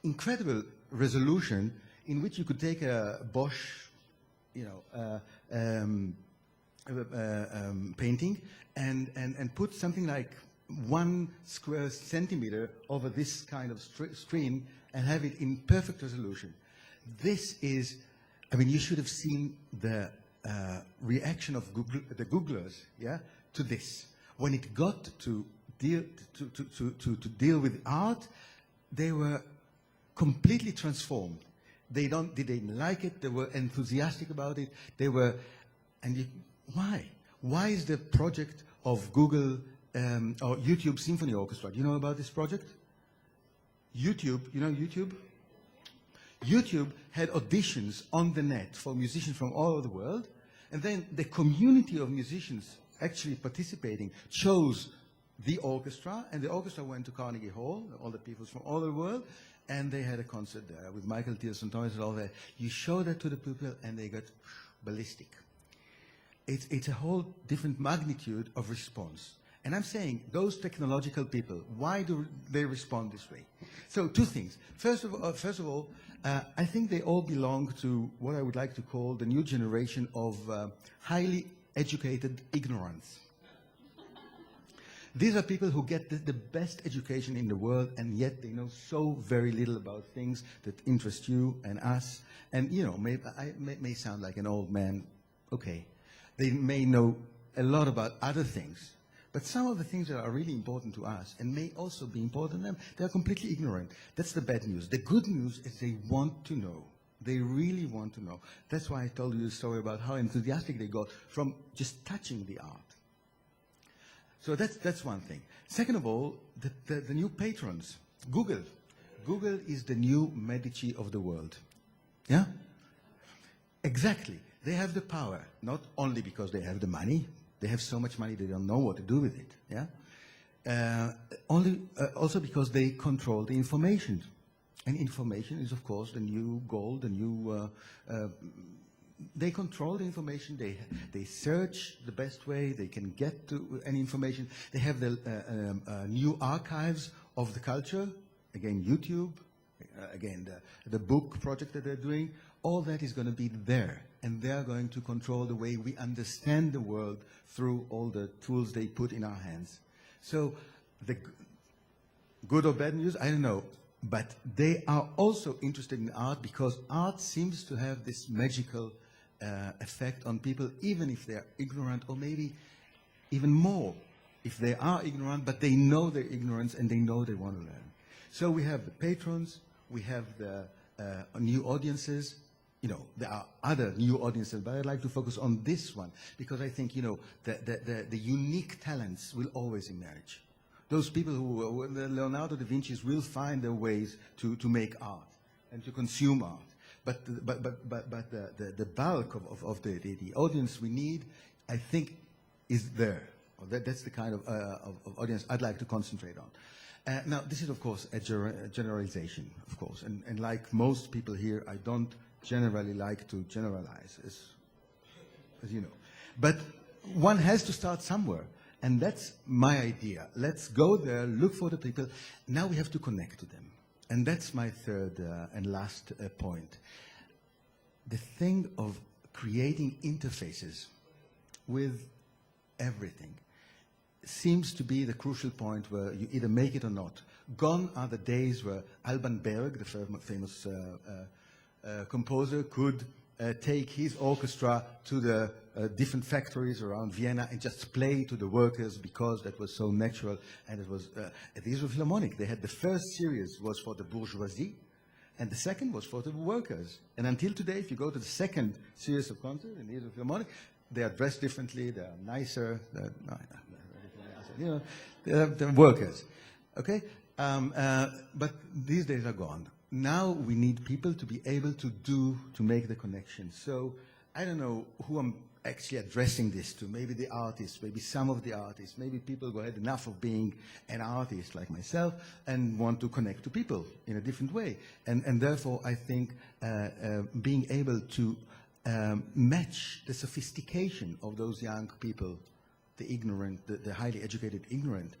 incredible resolution in which you could take a Bosch, painting and put something like 1 square centimeter over this kind of screen and have it in perfect resolution. This is, I mean, you should have seen the reaction of the Googlers, yeah, to this. When it got to deal with art, they were completely transformed. They didn't like it. They were enthusiastic about it. They were, why? Why is the project of Google or YouTube Symphony Orchestra? Do you know about this project? YouTube, you know YouTube? YouTube had auditions on the net for musicians from all over the world, and then the community of musicians actually participating chose the orchestra, and the orchestra went to Carnegie Hall, all the people from all over the world, and they had a concert there with Michael Tilson Thomas and all that. You show that to the people, and they got ballistic. It's a whole different magnitude of response. And I'm saying, those technological people, why do they respond this way? So 2 things. First of all, I think they all belong to what I would like to call the new generation of highly educated ignorance. These are people who get the best education in the world, and yet they know so very little about things that interest you and us. And, you know, I may sound like an old man. Okay. They may know a lot about other things. But some of the things that are really important to us and may also be important to them, they are completely ignorant. That's the bad news. The good news is they want to know. They really want to know. That's why I told you the story about how enthusiastic they got from just touching the art. So that's one thing. Second of all, the new patrons. Google. Google is the new Medici of the world. Yeah? Exactly. They have the power, not only because they have the money. They have so much money they don't know what to do with it. Yeah? Also because they control the information. And information is, of course, the new gold, the new... they control the information. They search the best way. They can get to any information. They have the new archives of the culture. Again, YouTube. Again, the book project that they're doing. All that is going to be there. And they're going to control the way we understand the world through all the tools they put in our hands. So the good or bad news, I don't know. But they are also interested in art because art seems to have this magical effect on people, even if they are ignorant, or maybe even more if they are ignorant, but they know their ignorance and they know they want to learn. So we have the patrons, we have the new audiences. You know, there are other new audiences, but I'd like to focus on this one because I think, you know, the unique talents will always emerge. Those people who, the Leonardo da Vinci's, will find their ways to make art and to consume art. But the bulk of the audience we need, I think, is there. That's the kind of audience I'd like to concentrate on. Now, this is, of course, a generalization, of course. And like most people here, I don't generally like to generalize, as you know. But one has to start somewhere. And that's my idea. Let's go there, look for the people. Now we have to connect to them. And that's my third and last point. The thing of creating interfaces with everything seems to be the crucial point where you either make it or not. Gone are the days where Alban Berg, the famous composer, could take his orchestra to the different factories around Vienna and just play to the workers because that was so natural. And it was at the Israel Philharmonic. They had the first series was for the bourgeoisie, and the second was for the workers. And until today, if you go to the second series of concerts in the Israel Philharmonic, they are dressed differently, they are nicer, they're workers. Okay? But these days are gone. Now we need people to be able to make the connection. So I don't know who I'm actually addressing this to. Maybe the artists, maybe some of the artists, maybe people who had enough of being an artist like myself and want to connect to people in a different way. And therefore I think being able to match the sophistication of those young people, the ignorant, the highly educated ignorant,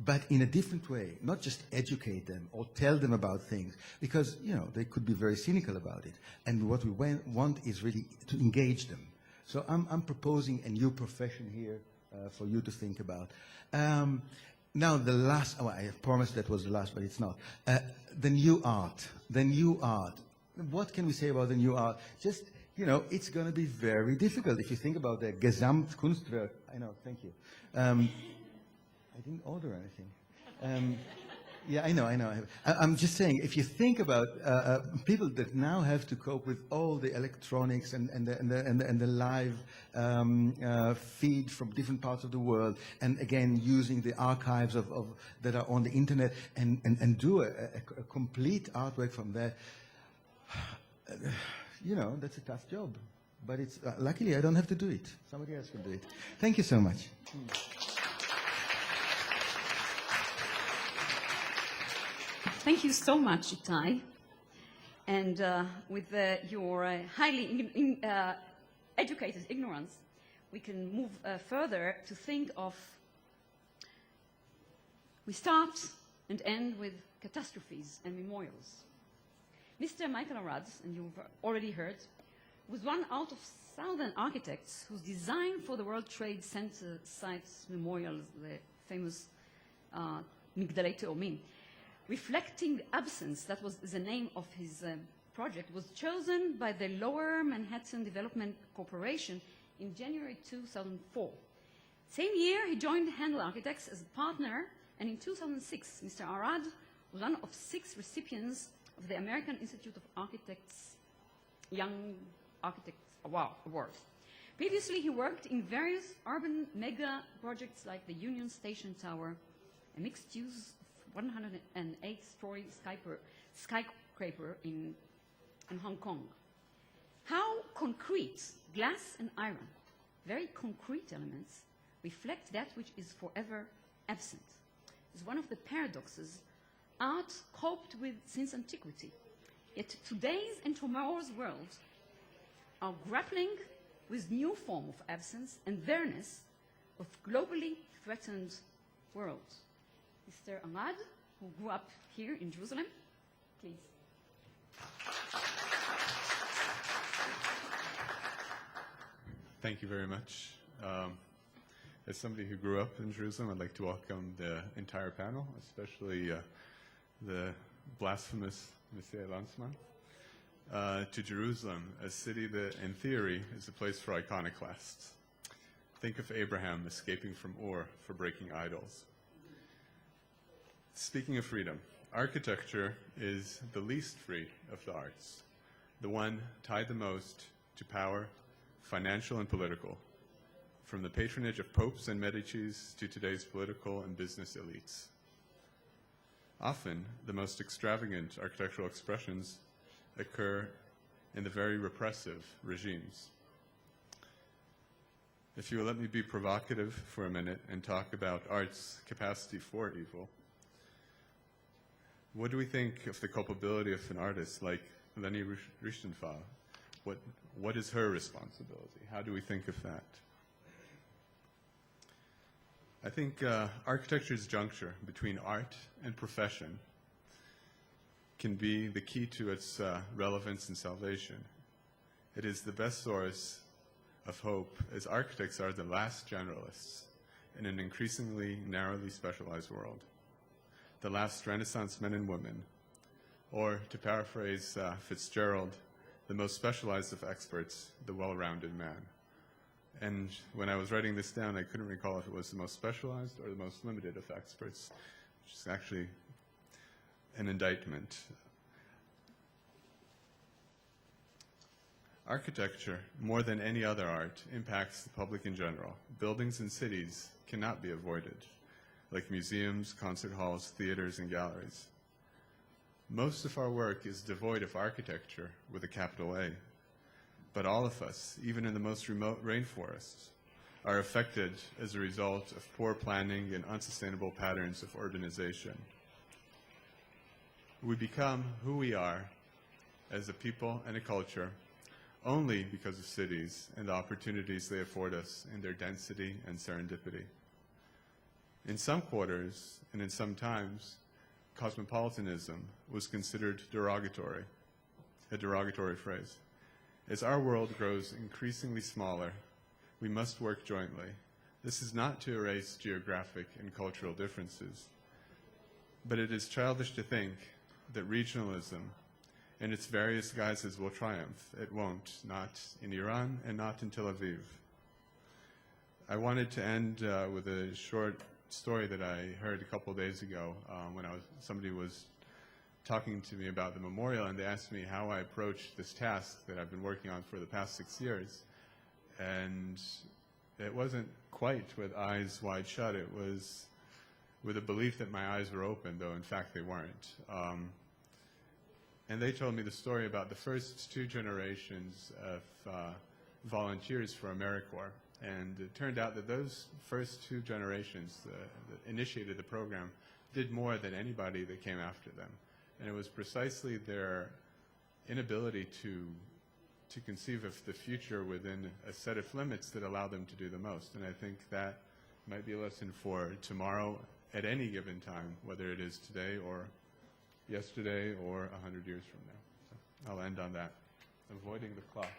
but in a different way, not just educate them or tell them about things, because, you know, they could be very cynical about it. And what we want is really to engage them. So I'm proposing a new profession here for you to think about. Now the last, oh, I promised that was the last, but it's not. The new art, the new art. What can we say about the new art? Just, you know, it's going to be very difficult. If you think about the Gesamtkunstwerk, I know, thank you. I didn't order anything. Yeah, I know. I'm just saying, if you think about people that now have to cope with all the electronics and the live feed from different parts of the world, and again using the archives of that are on the internet, and do a complete artwork from there, you know, that's a tough job. But it's luckily I don't have to do it. Somebody else can do it. Thank you so much. Thank you so much, Itai. And with your highly educated ignorance, we can move further to think of, we start and end with catastrophes and memorials. Mr. Michael Arad, and you've already heard, was one out of 1,000 architects whose design for the World Trade Center sites memorials, the famous Migdalei Te'omim, reflecting the absence, that was the name of his project, was chosen by the Lower Manhattan Development Corporation in January 2004. Same year, he joined Handel Architects as a partner, and in 2006, Mr. Arad was one of 6 recipients of the American Institute of Architects Young Architects Award. Previously, he worked in various urban mega projects like the Union Station Tower, a mixed-use 108-story skyscraper in Hong Kong. How concrete, glass and iron, very concrete elements, reflect that which is forever absent, is one of the paradoxes art coped with since antiquity. Yet today's and tomorrow's world are grappling with new form of absence and bareness of globally threatened worlds. Mr. Ahmad, who grew up here in Jerusalem, please. Thank you very much. As somebody who grew up in Jerusalem, I'd like to welcome the entire panel, especially the blasphemous Monsieur Lanzmann, to Jerusalem, a city that, in theory, is a place for iconoclasts. Think of Abraham escaping from Ur for breaking idols. Speaking of freedom, architecture is the least free of the arts, the one tied the most to power, financial and political, from the patronage of popes and Medicis to today's political and business elites. Often, the most extravagant architectural expressions occur in the very repressive regimes. If you will let me be provocative for a minute and talk about art's capacity for evil, what do we think of the culpability of an artist like Leni Riefenstahl? What is her responsibility? How do we think of that? I think architecture's juncture between art and profession can be the key to its relevance and salvation. It is the best source of hope, as architects are the last generalists in an increasingly narrowly specialized world, the last Renaissance men and women, or, to paraphrase Fitzgerald, the most specialized of experts, the well-rounded man. And when I was writing this down, I couldn't recall if it was the most specialized or the most limited of experts, which is actually an indictment. Architecture, more than any other art, impacts the public in general. Buildings and cities cannot be avoided, like museums, concert halls, theaters, and galleries. Most of our work is devoid of architecture with a capital A. But all of us, even in the most remote rainforests, are affected as a result of poor planning and unsustainable patterns of urbanization. We become who we are as a people and a culture only because of cities and the opportunities they afford us in their density and serendipity. In some quarters and in some times, cosmopolitanism was considered derogatory, a derogatory phrase. As our world grows increasingly smaller, we must work jointly. This is not to erase geographic and cultural differences, but it is childish to think that regionalism in its various guises will triumph. It won't, not in Iran and not in Tel Aviv. I wanted to end with a short story that I heard a couple of days ago when somebody was talking to me about the memorial, and they asked me how I approached this task that I've been working on for the past 6 years. And it wasn't quite with eyes wide shut. It was with a belief that my eyes were open, though in fact they weren't. And they told me the story about the first 2 generations of volunteers for AmeriCorps. And it turned out that those first 2 generations that initiated the program did more than anybody that came after them. And it was precisely their inability to conceive of the future within a set of limits that allowed them to do the most. And I think that might be a lesson for tomorrow at any given time, whether it is today or yesterday or 100 years from now. So I'll end on that. Avoiding the clock.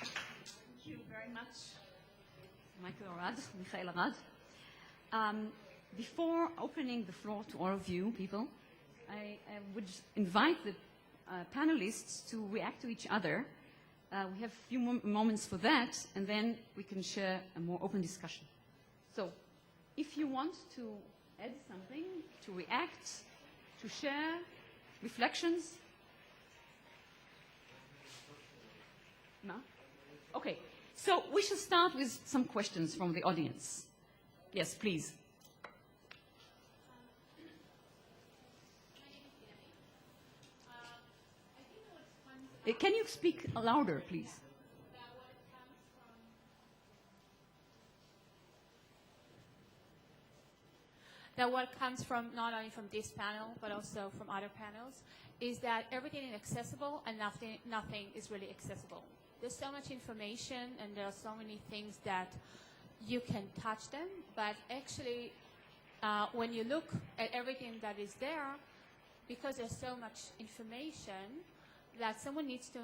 Thank you very much, Michael Arad. Before opening the floor to all of you people, I would invite the panelists to react to each other. We have a few moments for that, and then we can share a more open discussion. So, if you want to add something, to react, to share reflections. No? Okay, so we should start with some questions from the audience. Yes, please. Can you speak louder, please? That what comes from not only from this panel but also from other panels is that everything is accessible and nothing is really accessible. There's so much information and there are so many things that you can touch them, but actually when you look at everything that is there, because there's so much information, that someone needs to,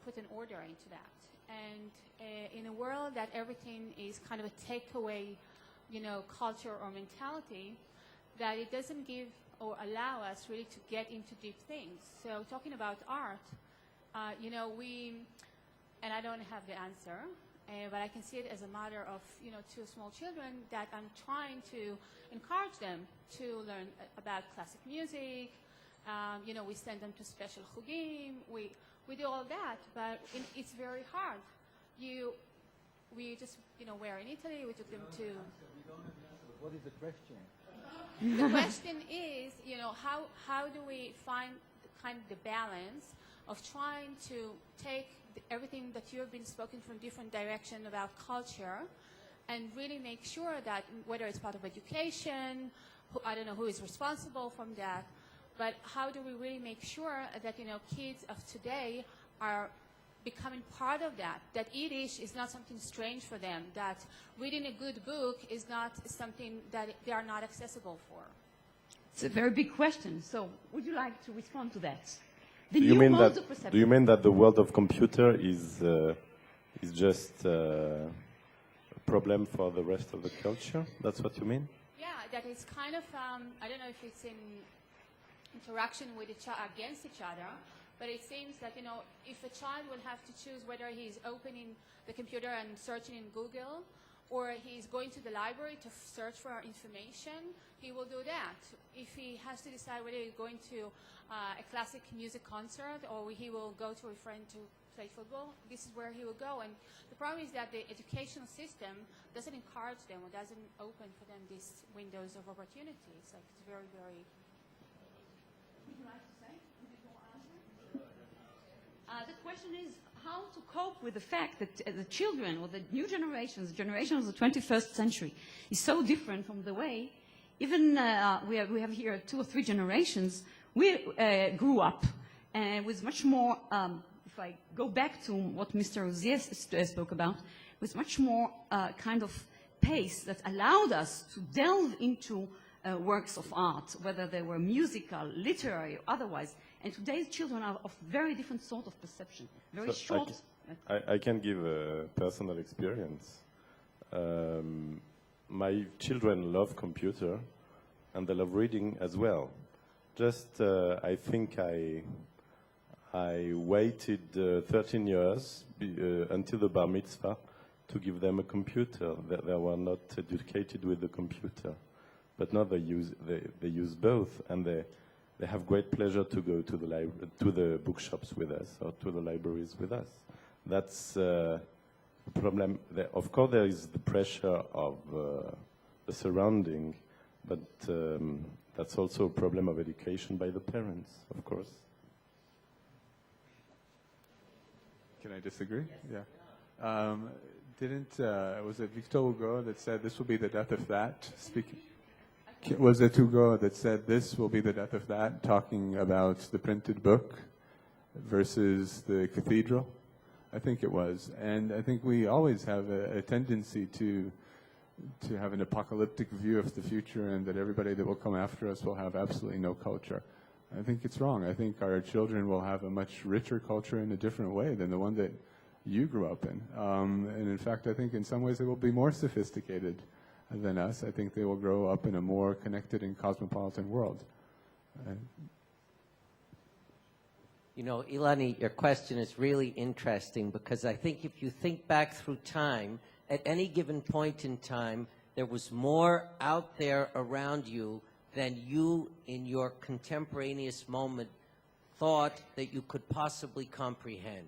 put an order into that. And in a world that everything is kind of a takeaway, culture or mentality, that it doesn't give or allow us really to get into deep things. So talking about art, and I don't have the answer, but I can see it as a matter of, 2 small children that I'm trying to encourage them to learn about classic music. We send them to special chugim. We do all that, but it's very hard. We just, where in Italy, we took them to. What is the question? The question is, how do we find the balance of trying to take everything that you have been spoken from different directions about culture, and really make sure that whether it's part of education, I don't know who is responsible from that. But how do we really make sure that, kids of today are becoming part of that, that Yiddish is not something strange for them, that reading a good book is not something that they are not accessible for? It's a very big question. So would you like to respond to that? Do you mean that the world of computer is just a problem for the rest of the culture? That's what you mean? Yeah, that it's kind of, I don't know if it's in interaction with against each other, but it seems that, if a child will have to choose whether he's opening the computer and searching in Google, or he's going to the library to search for information, he will do that. If he has to decide whether he's going to a classic music concert or he will go to a friend to play football, this is where he will go. And the problem is that the educational system doesn't encourage them or doesn't open for them these windows of opportunity. It's like it's very, very... Would you like to say? The question is how to cope with the fact that the children or the new generations, the generation of the 21st century, is so different from the way, even we have here 2 or 3 generations, we grew up with much more, if I go back to what Mr. Rozier spoke about, with much more kind of pace that allowed us to delve into works of art, whether they were musical, literary, or otherwise. And today's children are of very different sort of perception. Very short I can give a personal experience. My children love computer, and they love reading as well. Just, I think I waited 13 years until the bar mitzvah to give them a computer. They were not educated with the computer, but now they use both, and they have great pleasure to go to the bookshops with us or to the libraries with us. That's a problem. Of course, there is the pressure of the surrounding, but that's also a problem of education by the parents, of course. Can I disagree? Yes. Yeah. Was it Victor Hugo that said this will be the death of that? Was it Hugo that said this will be the death of that, talking about the printed book versus the cathedral? I think it was. And I think we always have a tendency to have an apocalyptic view of the future, and that everybody that will come after us will have absolutely no culture. I think it's wrong. I think our children will have a much richer culture in a different way than the one that you grew up in. And in fact, I think in some ways they will be more sophisticated than us. I think they will grow up in a more connected and cosmopolitan world. You know, Ilani, your question is really interesting, because I think if you think back through time, at any given point in time, there was more out there around you than you, in your contemporaneous moment, thought that you could possibly comprehend.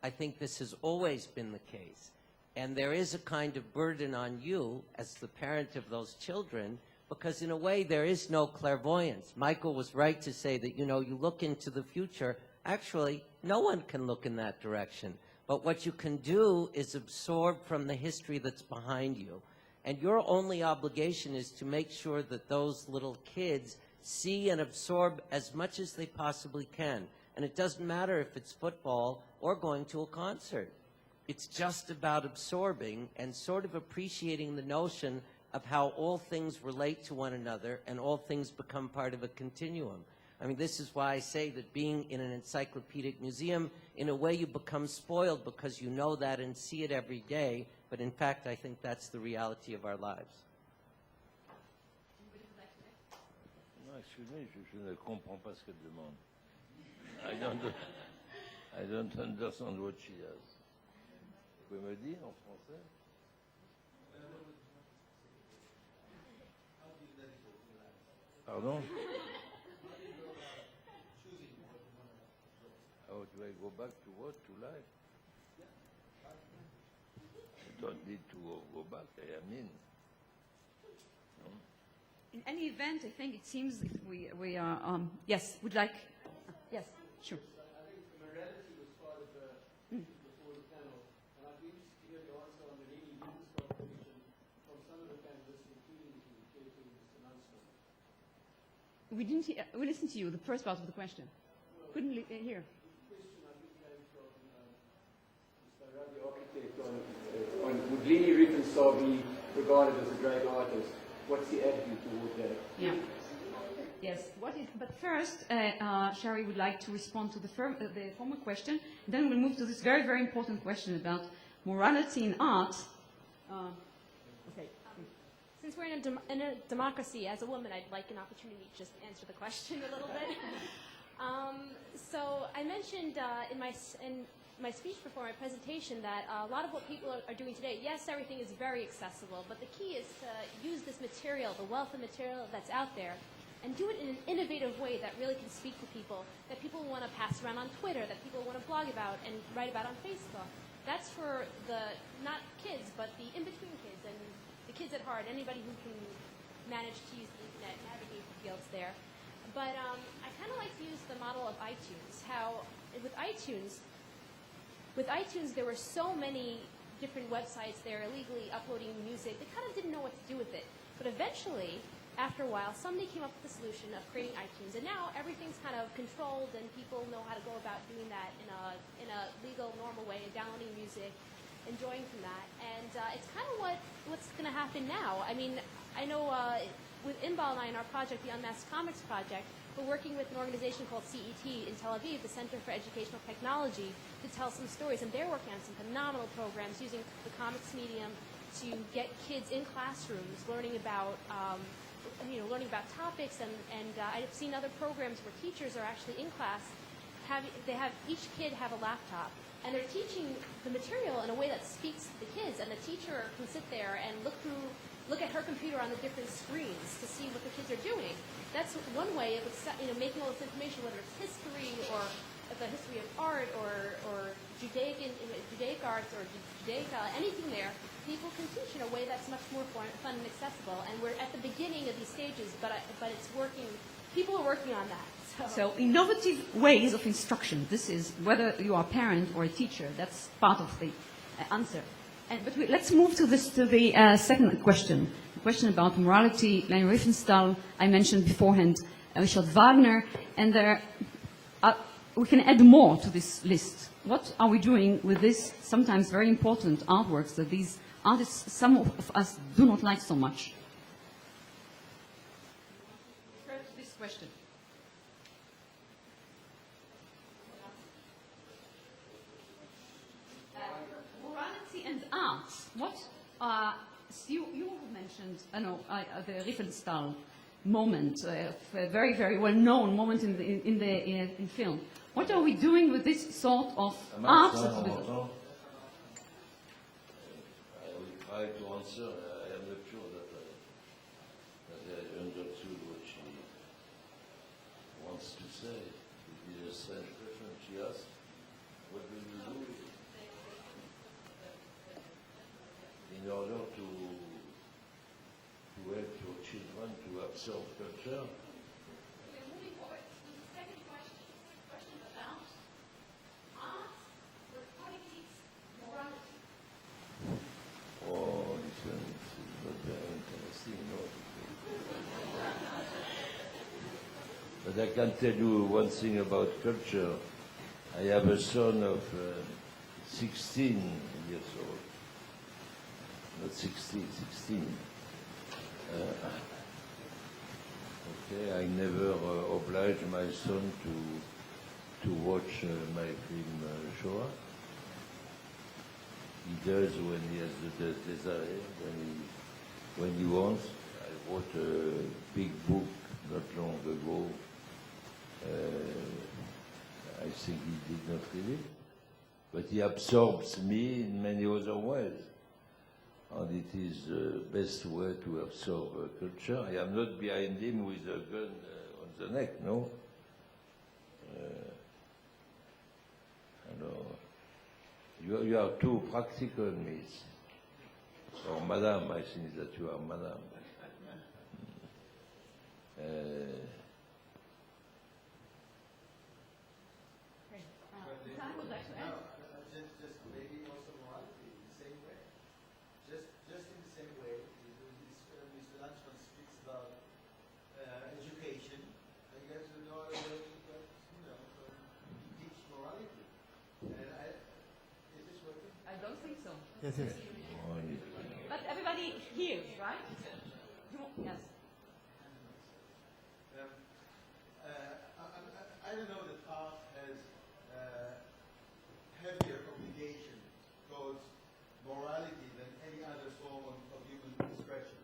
I think this has always been the case. And there is a kind of burden on you as the parent of those children, because in a way there is no clairvoyance. Michael was right to say that, you know, you look into the future. Actually, no one can look in that direction. But what you can do is absorb from the history that's behind you. And your only obligation is to make sure that those little kids see and absorb as much as they possibly can. And it doesn't matter if it's football or going to a concert. It's just about absorbing and sort of appreciating the notion of how all things relate to one another and all things become part of a continuum. I mean, this is why I say that being in an encyclopedic museum, in a way you become spoiled because you know that and see it every day, but in fact I think that's the reality of our lives. Non, excuse-moi, je ne comprends pas ce qu'elle demande. I don't understand what she has. Vous pouvez me dire en français? Pardon? Oh, do I go back to what? To life? I don't need to go back. I am in. No? In any event, I think it seems that we are, yes, would like, yes, sure. I think morality was part of before the panel, and I'd be interested to hear your answer on the really news contribution from some of the panelists, including this announcement. We didn't hear, we listened to you, the first part of the question. Couldn't hear. The question I think came from Mr. Ravi, architect, on would Leni Riefenstahl be regarded as a great artist? What's the attitude toward that? Yeah. Yes. But first, Shari would like to respond to the former question. Then we'll move to this very, very important question about morality in art. Okay. Since we're in a democracy, as a woman, I'd like an opportunity to just answer the question a little bit. So I mentioned in my speech before my presentation that a lot of what people are doing today, yes, everything is very accessible, but the key is to use this material, the wealth of material that's out there, and do it in an innovative way that really can speak to people, that people want to pass around on Twitter, that people want to blog about and write about on Facebook. That's for the, not kids, but the in-between kids and the kids at heart, anybody who can manage to use the internet, navigate the fields there. But I kind of like to use the model of iTunes, how with iTunes there were so many different websites there illegally uploading music. They kind of didn't know what to do with it. But eventually, after a while, somebody came up with the solution of creating iTunes. And now everything's kind of controlled and people know how to go about doing that in a legal, normal way, and downloading music, enjoying from that. And it's kind of what's going to happen now. I mean, I know with Inbal and I in our project, the Unmasked Comics Project, we're working with an organization called CET in Tel Aviv, the Center for Educational Technology, to tell some stories. And they're working on some phenomenal programs using the comics medium to get kids in classrooms learning about learning about topics. And I've seen other programs where teachers are actually in class. Each kid have a laptop, and they're teaching the material in a way that speaks to the kids. And the teacher can sit there and look at her computer on the different screens to see what the kids are doing. That's one way of making all this information, whether it's history or the history of art or Judaic arts or Judaic anything there. People can teach in a way that's much more fun and accessible. And we're at the beginning of these stages, but it's working. People are working on that. So innovative ways of instruction. This is whether you are a parent or a teacher. That's part of the answer. But let's move to the second question. The question about morality. Leni Riefenstahl, I mentioned beforehand, Richard Wagner, and we can add more to this list. What are we doing with this sometimes very important artworks that these artists, some of us, do not like so much? First, this question. Morality and art. What you mentioned? The Riefenstahl moment, a very, very well-known moment in film. What are we doing with this sort of art? I will try to answer. I am not sure that I understood what she wants to say. It is a strange question. She asked, what do you do in order to help your children to absorb culture? But I can tell you one thing about culture. I have a son of 16 years old. Not 60, 16. I never oblige my son to watch my film Shoah. He does when he has the desire, when he wants. I wrote a big book not long ago. I think he did not read it, but he absorbs me in many other ways. And it is the best way to absorb culture. I am not behind him with a gun on the neck, no. You are too practical, miss. Or madame, I think that you are madame. I would like to add. Just maybe also morality in the same way. Just in the same way, Mr. Lanchman speaks about education, and you have to know how to teach morality. And is this working? I don't think so. Yes, yes. But everybody hears, right? Yes. I don't know that art has heavier obligation towards morality than any other form of human expression.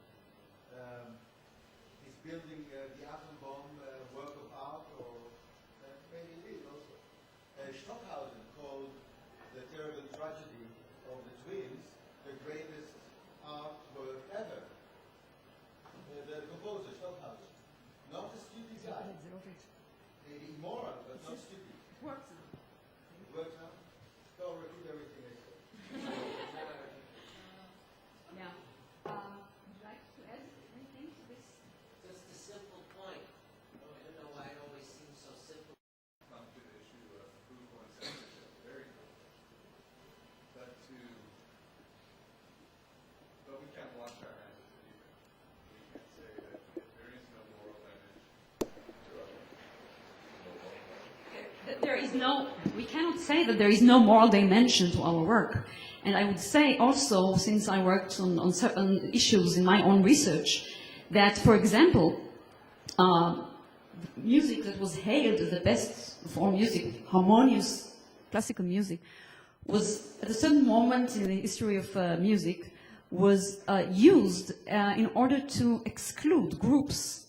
Is building the atom bomb work of art, or maybe it is also. Stockhausen called the terrible tragedy of the twins the greatest artwork ever. The composer, Stockhausen, not a stupid guy. Maybe immoral, but not stupid. It works now. It works now? Don't repeat everything I said. Yeah. Would you like to add anything to this? Just a simple point. I don't know why it always seems so simple. Come to the issue of approval and censorship, very cool. But we can't wash our hands of it either. We can't say that there is no moral dimension. We cannot say that there is no moral dimension to our work. And I would say also, since I worked on certain issues in my own research, that, for example, music that was hailed as the best of all music, harmonious classical music, was at a certain moment in the history of music, was used in order to exclude groups,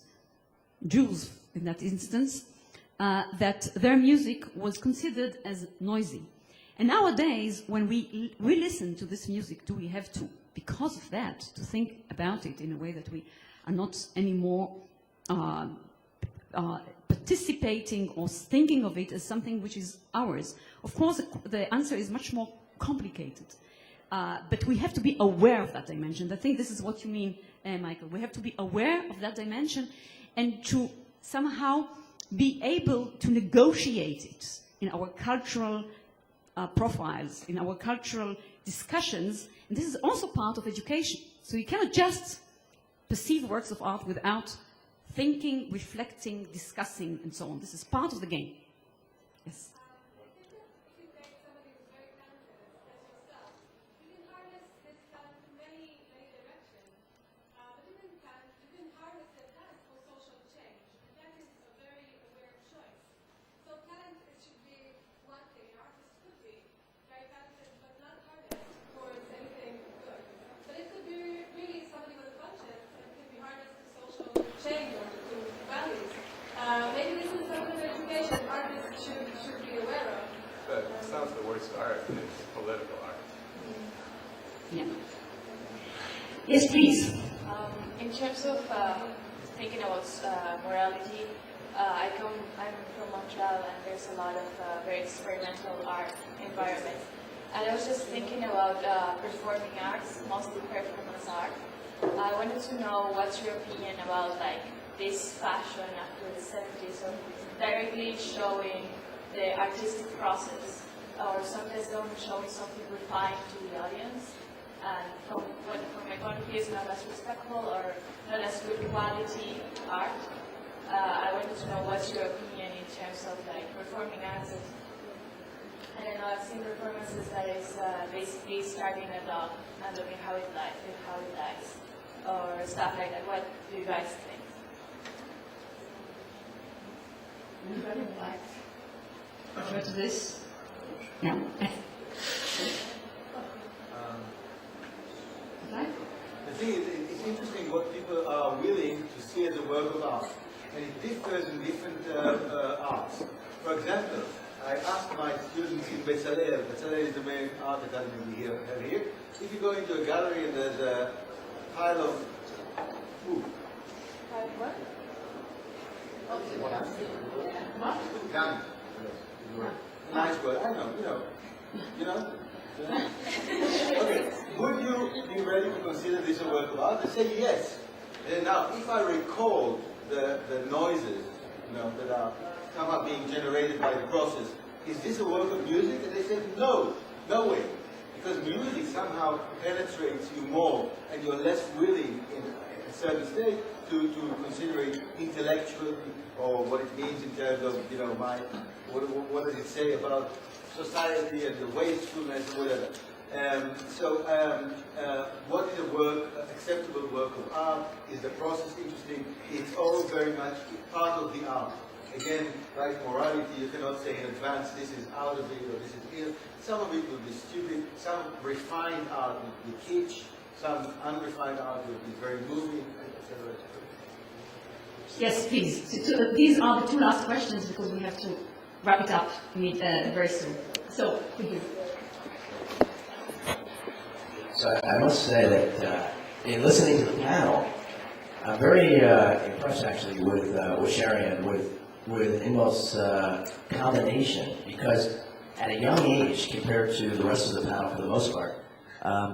Jews in that instance, that their music was considered as noisy. And nowadays, when we listen to this music, do we have to, because of that, to think about it in a way that we are not anymore participating or thinking of it as something which is ours? Of course, the answer is much more complicated. But we have to be aware of that dimension. I think this is what you mean, Michael. We have to be aware of that dimension and to somehow be able to negotiate it in our cultural profiles, in our cultural discussions. And this is also part of education. So you cannot just perceive works of art without thinking, reflecting, discussing, and so on. This is part of the game. Yes. Maybe this is some of the education artists should be aware of. But it's not the worst art, it's political art. Yeah. Yes, please. In terms of thinking about morality, I'm from Montreal, and there's a lot of very experimental art environment. And I was just thinking about performing arts, mostly performance art. I wanted to know what's your opinion about like this fashion after the 70s of directly showing the artistic process, or sometimes don't showing something refined to the audience. And from my point of view, it's not as respectful or not as good quality art. I wanted to know what's your opinion in terms of like performing arts. And I know I've seen performances that is basically starting a dog and looking how it dies, or stuff like that. What do you guys think? Anybody would like to refer to this? Yeah. The thing is, it's interesting what people are willing to see as a work of art. And it differs in different arts. For example, I asked my students in Bezalel, Bezalel is the main art academy we have here, if you go into a gallery and there's a pile of food. What? Gum. Nice word, I know, you know? Okay, would you be ready to consider this a work of art? They say yes. And now, if I recall the noises, that are somehow being generated by the process, is this a work of music? And they said no, no way. Because music somehow penetrates you more, and you're less willing in a certain state to consider it intellectually, or what it means in terms of, what does it say about society and the wastefulness, whatever. What is a acceptable work of art? Is the process interesting? It's all very much part of the art. Again, like morality, you cannot say in advance this is out of it or this is ill. Some of it will be stupid. Some refined art will be kitsch. Some unrefined art will be very moving, etc. Yes, please. So these are the two last questions because we have to wrap it up very soon. So, could you? So I must say that in listening to the panel, I'm very impressed actually with Sherry and with Imol's combination, because at a young age compared to the rest of the panel for the most part,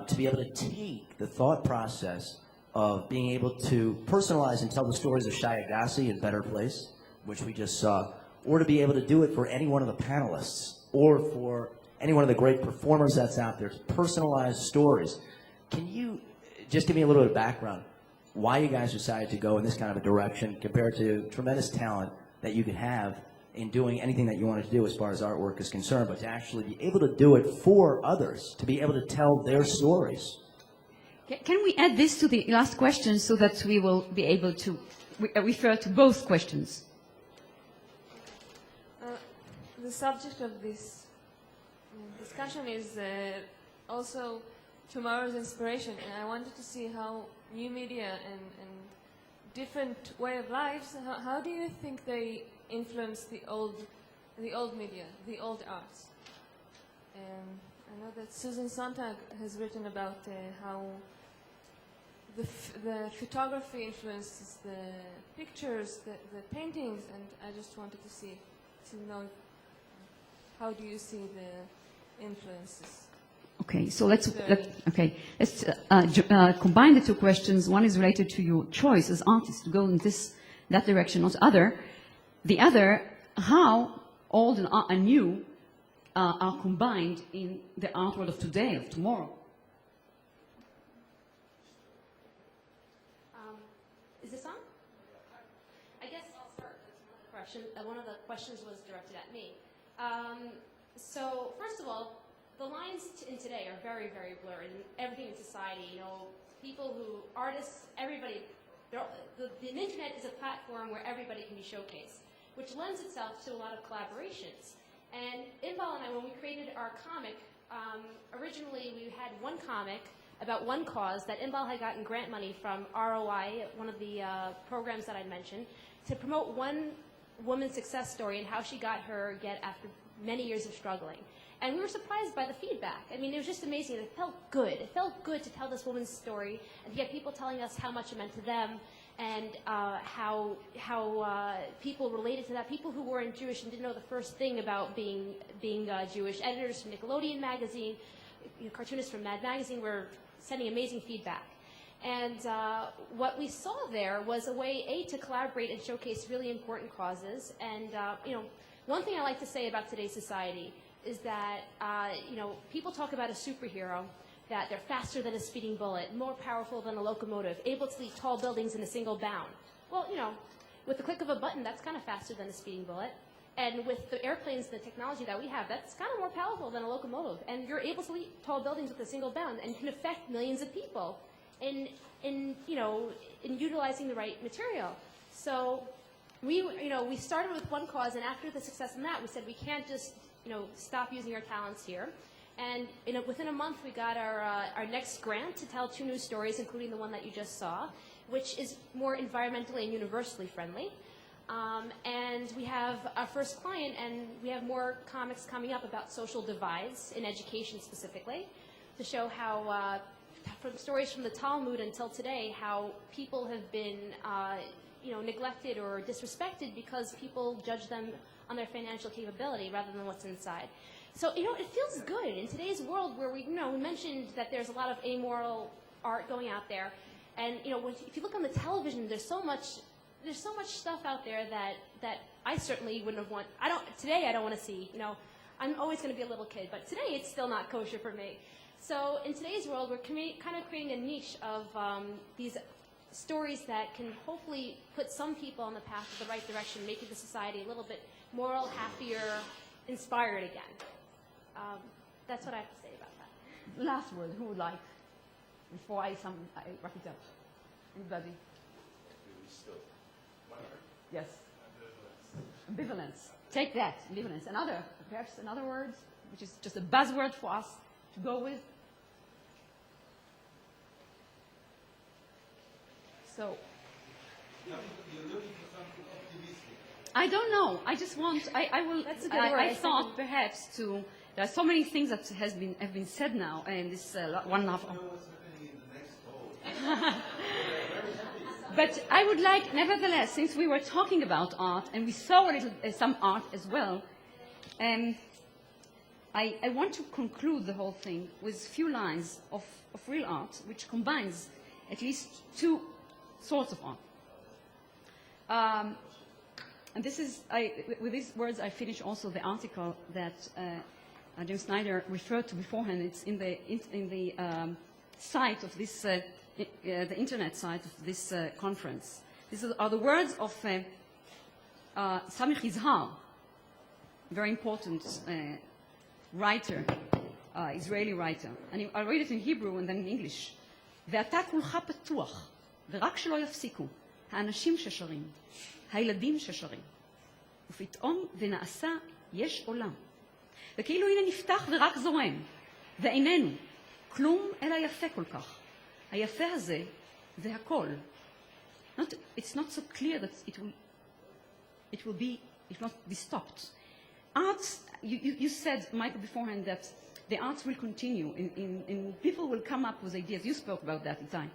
to be able to take the thought process of being able to personalize and tell the stories of Shai Agassi in Better Place, which we just saw, or to be able to do it for any one of the panelists, or for any one of the great performers that's out there, personalized stories. Can you just give me a little bit of background, why you guys decided to go in this kind of a direction compared to tremendous talent that you could have in doing anything that you wanted to do as far as artwork is concerned, but to actually be able to do it for others, to be able to tell their stories? Can we add this to the last question so that we will be able to refer to both questions? the subject of this discussion is also tomorrow's inspiration, and I wanted to see how new media and different way of lives, how do you think they influence the old media, the old arts? I know that Susan Sontag has written about how the photography influences the pictures, the paintings, and I just wanted to know how do you see the influences? Okay, so let's combine the two questions. One is related to your choice as artists to go in that direction, not other. The other, how old and new are combined in the art world of today, of tomorrow. Is this on? I guess I'll start. That's one of the questions was directed at me. So first of all, the lines in today are very, very blurred, and everything in society, people artists, everybody, the internet is a platform where everybody can be showcased, which lends itself to a lot of collaborations. And Inbal and I, when we created our comic, originally we had one comic about one cause that Inbal had gotten grant money from ROI, one of the programs that I mentioned, to promote one woman's success story and how she got her get after many years of struggling. And we were surprised by the feedback. I mean, it was just amazing. It felt good. It felt good to tell this woman's story and to get people telling us how much it meant to them and how people related to that. People who weren't Jewish and didn't know the first thing about being Jewish. Editors from Nickelodeon magazine, cartoonists from Mad Magazine were sending amazing feedback. And what we saw there was a way, to collaborate and showcase really important causes. And, one thing I like to say about today's society is that, people talk about a superhero, that they're faster than a speeding bullet, more powerful than a locomotive, able to leap tall buildings in a single bound. Well, with the click of a button, that's kind of faster than a speeding bullet. And with the airplanes and the technology that we have, that's kind of more powerful than a locomotive. And you're able to leap tall buildings with a single bound and can affect millions of people in utilizing the right material. So we started with one cause, and after the success in that, we said we can't just stop using our talents here. And within a month, we got our next grant to tell 2 new stories, including the one that you just saw, which is more environmentally and universally friendly. And we have our first client, and we have more comics coming up about social divides in education specifically, to show how, from stories from the Talmud until today, how people have been neglected or disrespected because people judge them on their financial capability rather than what's inside. So, it feels good in today's world where we mentioned that there's a lot of amoral art going out there. And, if you look on the television, there's so much stuff out there that I certainly wouldn't have today I don't want to see. I'm always going to be a little kid, but today it's still not kosher for me. So in today's world, we're kind of creating a niche of these stories that can hopefully put some people on the path of the right direction, making the society a little bit moral, happier, inspired again. That's what I have to say about that. Last word, who would like? Before I wrap it up. Anybody? Yes. Ambivalence. Take that, ambivalence. Perhaps another word, which is just a buzzword for us to go with. So. You're looking for something optimistic. I don't know. I just want. I will. That's a good word. I thought perhaps to. There are so many things that have been said now, and this 1.5 hour. You know what's happening in the next hall. But I would like, nevertheless, since we were talking about art, and we saw some art as well, I want to conclude the whole thing with a few lines of real art, which combines at least 2 sorts of art. And this is, with these words, I finish also the article that James Snyder referred to beforehand. It's in the site of this. The internet site of this conference. These are the words of Samich Yizhar, very important writer, Israeli writer. And I'll read it in Hebrew and then in English. ואתה כולך פתוח, ורק שלא יפסיקו, האנשים ששרים, הילדים ששרים. ופתאום ונעשה יש עולם. וכאילו הנה נפתח ורק זורם, ואיננו, כלום אלא יפה כל כך. היפה הזה זה הכל. It's not so clear that it will not be stopped. Arts, you said, Michael, beforehand that the arts will continue and people will come up with ideas. You spoke about that at the time.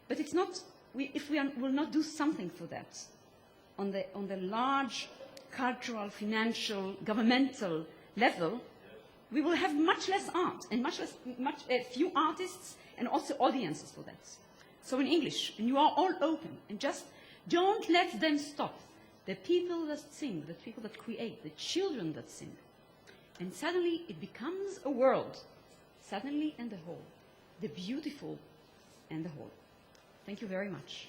But it's not, if we will not do something for that on the large cultural, financial, governmental level, we will have much less art and few artists and also audiences for that. So in English, and you are all open, and just don't let them stop. The people that sing, the people that create, the children that sing. And suddenly it becomes a world, suddenly and the whole, the beautiful and the whole. Thank you very much.